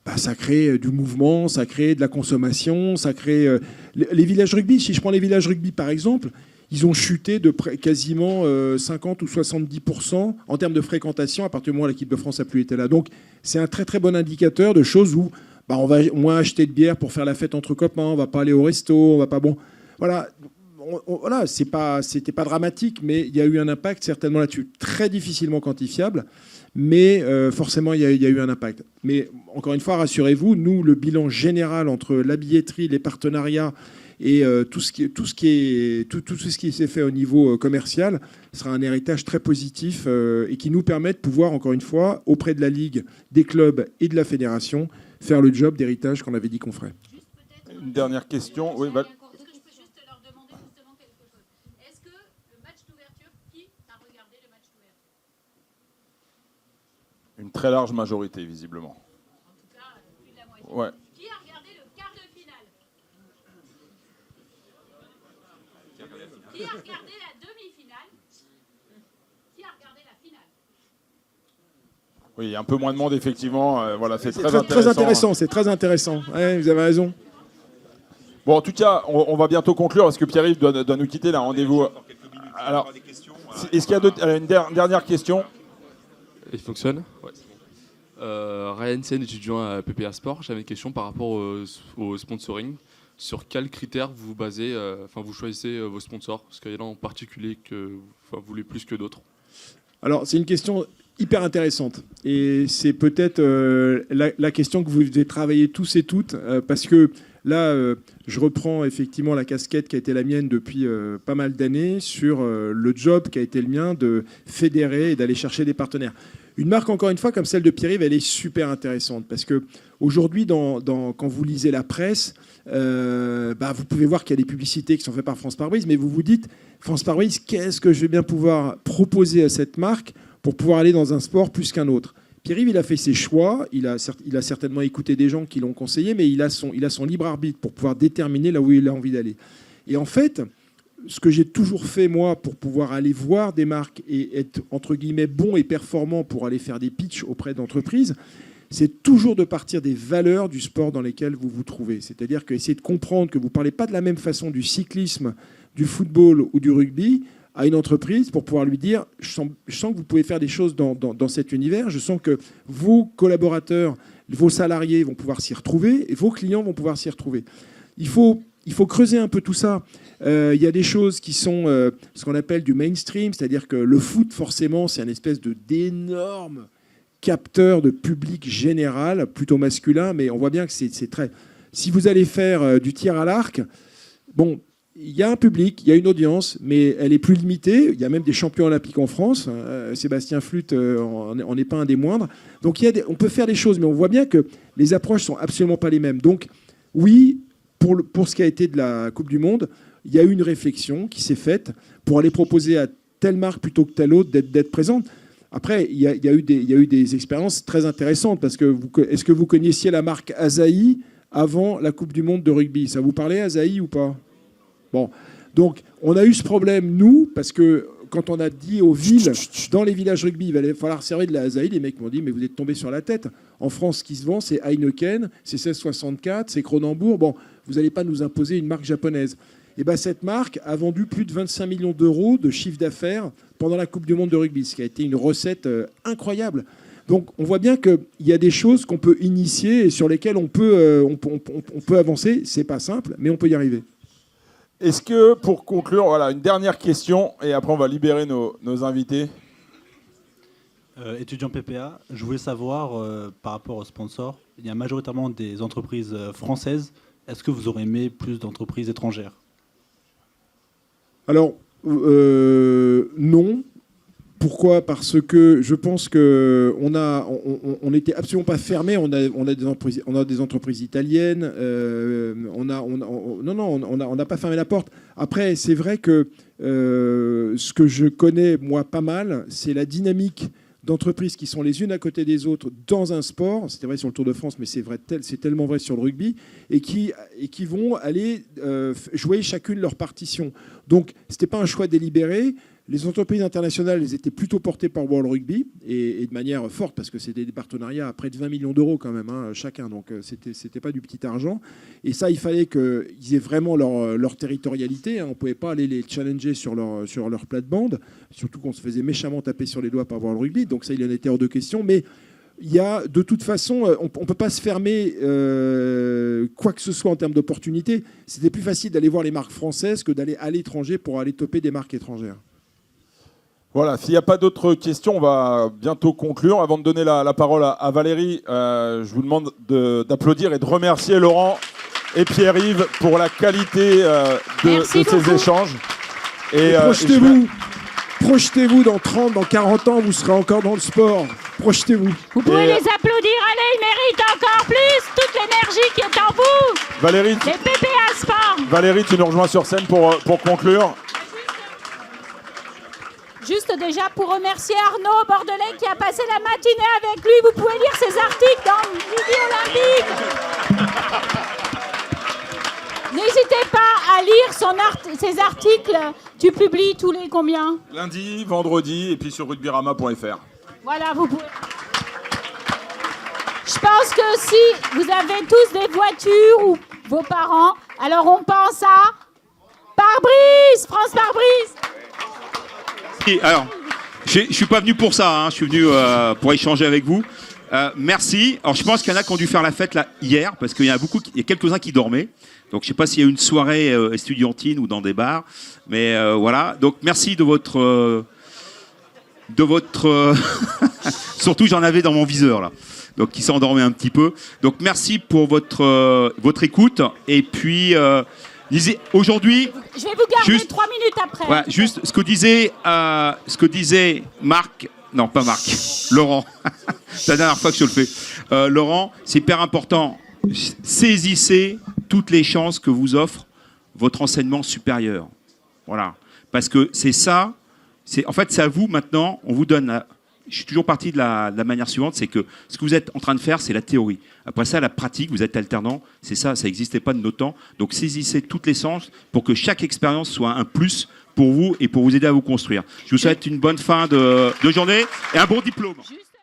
Bah, ça crée du mouvement, ça crée de la consommation, ça crée... les villages rugby, si je prends les villages rugby par exemple, ils ont chuté de quasiment 50 ou 70% en termes de fréquentation à partir du moment où l'équipe de France n'a plus été là. Donc c'est un très très bon indicateur de choses où on va moins acheter de bière pour faire la fête entre copains, on va pas aller au resto, on va pas... Bon, voilà, voilà, c'était pas dramatique, mais il y a eu un impact certainement là-dessus, très difficilement quantifiable, mais forcément il y a eu un impact. Mais encore une fois, rassurez-vous, nous, le bilan général entre la billetterie, les partenariats et tout ce qui s'est fait au niveau commercial sera un héritage très positif et qui nous permet de pouvoir, encore une fois, auprès de la Ligue, des clubs et de la fédération, faire le job d'héritage qu'on avait dit qu'on ferait. Une dernière question. Oui, Val. Une très large majorité, visiblement. En tout cas, plus de la moitié. Ouais. Qui a regardé le quart de finale ? Qui a regardé la demi-finale ? Qui a regardé la finale ? Oui, un peu moins de monde, effectivement. Voilà, c'est très intéressant. C'est très intéressant. Ouais, vous avez raison. Bon, en tout cas, on va bientôt conclure parce que Pierre-Yves doit nous quitter. Là, rendez-vous. Alors, est-ce qu'il y a une dernière question ? Il fonctionne. Ouais. Ryan Sen, étudiant à PPA Sport. J'avais une question par rapport au sponsoring. Sur quels critères vous basez, vous choisissez vos sponsors ? Parce qu'il y en a en particulier que vous voulez plus que d'autres. Alors, c'est une question hyper intéressante. Et c'est peut-être la question que vous devez travailler tous et toutes. Parce que là, je reprends effectivement la casquette qui a été la mienne depuis pas mal d'années sur le job qui a été le mien de fédérer et d'aller chercher des partenaires. Une marque, encore une fois, comme celle de Pierre-Yves, elle est super intéressante parce qu'aujourd'hui, quand vous lisez la presse, vous pouvez voir qu'il y a des publicités qui sont faites par France Pare-Brise, mais vous vous dites, France Pare-Brise, qu'est-ce que je vais bien pouvoir proposer à cette marque pour pouvoir aller dans un sport plus qu'un autre ? Pierre-Yves, il a fait ses choix, il a certainement écouté des gens qui l'ont conseillé, mais il a son libre arbitre pour pouvoir déterminer là où il a envie d'aller. Et en fait, ce que j'ai toujours fait, moi, pour pouvoir aller voir des marques et être, entre guillemets, bon et performant pour aller faire des pitchs auprès d'entreprises, c'est toujours de partir des valeurs du sport dans lesquelles vous vous trouvez. C'est-à-dire qu'essayer de comprendre que vous ne parlez pas de la même façon du cyclisme, du football ou du rugby à une entreprise pour pouvoir lui dire « je sens que vous pouvez faire des choses dans cet univers, je sens que vos collaborateurs, vos salariés vont pouvoir s'y retrouver et vos clients vont pouvoir s'y retrouver ». Il faut creuser un peu tout ça. Il y a des choses qui sont ce qu'on appelle du mainstream, c'est-à-dire que le foot, forcément, c'est une espèce d'énorme capteur de public général, plutôt masculin, mais on voit bien que c'est très... Si vous allez faire du tir à l'arc, bon, il y a un public, il y a une audience, mais elle est plus limitée. Il y a même des champions olympiques en France. Sébastien Flute en est pas un des moindres. Donc on peut faire des choses, mais on voit bien que les approches sont absolument pas les mêmes. Donc oui, pour ce qui a été de la Coupe du Monde, il y a eu une réflexion qui s'est faite pour aller proposer à telle marque plutôt que telle autre d'être présente. Après, il y a eu des expériences très intéressantes parce que est-ce que vous connaissiez la marque Asahi avant la Coupe du Monde de rugby ? Ça vous parlait, Asahi, ou pas ? Bon, donc on a eu ce problème, nous, parce que quand on a dit aux villes, dans les villages rugby, il va falloir servir de la Asahi, les mecs m'ont dit, mais vous êtes tombés sur la tête. En France, ce qui se vend, c'est Heineken, c'est 1664, c'est Kronenbourg. Bon, vous n'allez pas nous imposer une marque japonaise. Et bien, cette marque a vendu plus de 25 millions d'euros de chiffre d'affaires pendant la Coupe du Monde de rugby, ce qui a été une recette incroyable. Donc, on voit bien qu'il y a des choses qu'on peut initier et sur lesquelles on peut avancer. C'est pas simple, mais on peut y arriver. Est-ce que, pour conclure, voilà, une dernière question, et après on va libérer nos invités. Étudiant PPA, je voulais savoir, par rapport aux sponsors, il y a majoritairement des entreprises françaises. Est-ce que vous aurez aimé plus d'entreprises étrangères? Alors, non. Pourquoi? Parce que je pense qu'on n'était absolument pas fermé. On a des entreprises italiennes. On n'a pas fermé la porte. Après, c'est vrai que ce que je connais, moi, pas mal, c'est la dynamique d'entreprises qui sont les unes à côté des autres dans un sport. C'était vrai sur le Tour de France, mais c'est tellement vrai sur le rugby, et qui vont aller jouer chacune leur partition. Donc, ce n'était pas un choix délibéré. Les entreprises internationales, elles étaient plutôt portées par World Rugby, et de manière forte, parce que c'était des partenariats à près de 20 millions d'euros quand même, hein, chacun. Donc, c'était pas du petit argent. Et ça, il fallait qu'ils aient vraiment leur territorialité. Hein. On ne pouvait pas aller les challenger sur leur plate-bande, surtout qu'on se faisait méchamment taper sur les doigts par World Rugby. Donc ça, il en était hors de question. Mais il y a, de toute façon, on ne peut pas se fermer quoi que ce soit en termes d'opportunités. C'était plus facile d'aller voir les marques françaises que d'aller à l'étranger pour aller toper des marques étrangères. Voilà, s'il n'y a pas d'autres questions, on va bientôt conclure. Avant de donner la parole à Valérie, je vous demande d'applaudir et de remercier Laurent et Pierre-Yves pour la qualité de ces échanges. Et projetez-vous dans 30, dans 40 ans, vous serez encore dans le sport. Projetez-vous. Vous pouvez les applaudir, allez, ils méritent encore plus toute l'énergie qui est en vous. Valérie, les PPA Sport. Valérie, tu nous rejoins sur scène pour conclure. Juste déjà pour remercier Arnaud Bordelais qui a passé la matinée avec lui. Vous pouvez lire ses articles dans Midi Olympique. N'hésitez pas à lire ses articles. Tu publies tous les combien? Lundi, vendredi, et puis sur rugbyrama.fr. Voilà, vous pouvez. Je pense que si vous avez tous des voitures ou vos parents, alors on pense à Pare-brise, France Pare-brise. Alors, je ne suis pas venu pour ça, hein. Je suis venu pour échanger avec vous. Merci. Alors, je pense qu'il y en a qui ont dû faire la fête là, hier, parce qu'il y a quelques-uns qui dormaient. Donc, je ne sais pas s'il y a eu une soirée estudiantine ou dans des bars. Mais voilà. Donc, merci de votre... Surtout, j'en avais dans mon viseur, là. Donc, qui s'endormait un petit peu. Donc, merci pour votre écoute. Et puis... aujourd'hui, je vais vous garder 3 minutes après. Ouais, juste ce que disait Marc, non pas Marc, Laurent. C'est la dernière fois que je le fais. Laurent, c'est hyper important. Saisissez toutes les chances que vous offre votre enseignement supérieur. Voilà, parce que c'est ça. En fait, c'est à vous maintenant. On vous donne. Je suis toujours parti de la manière suivante, c'est que ce que vous êtes en train de faire, c'est la théorie. Après ça, la pratique, vous êtes alternant, c'est ça n'existait pas de nos temps. Donc saisissez toutes les chances pour que chaque expérience soit un plus pour vous et pour vous aider à vous construire. Je vous souhaite une bonne fin de journée et un bon diplôme.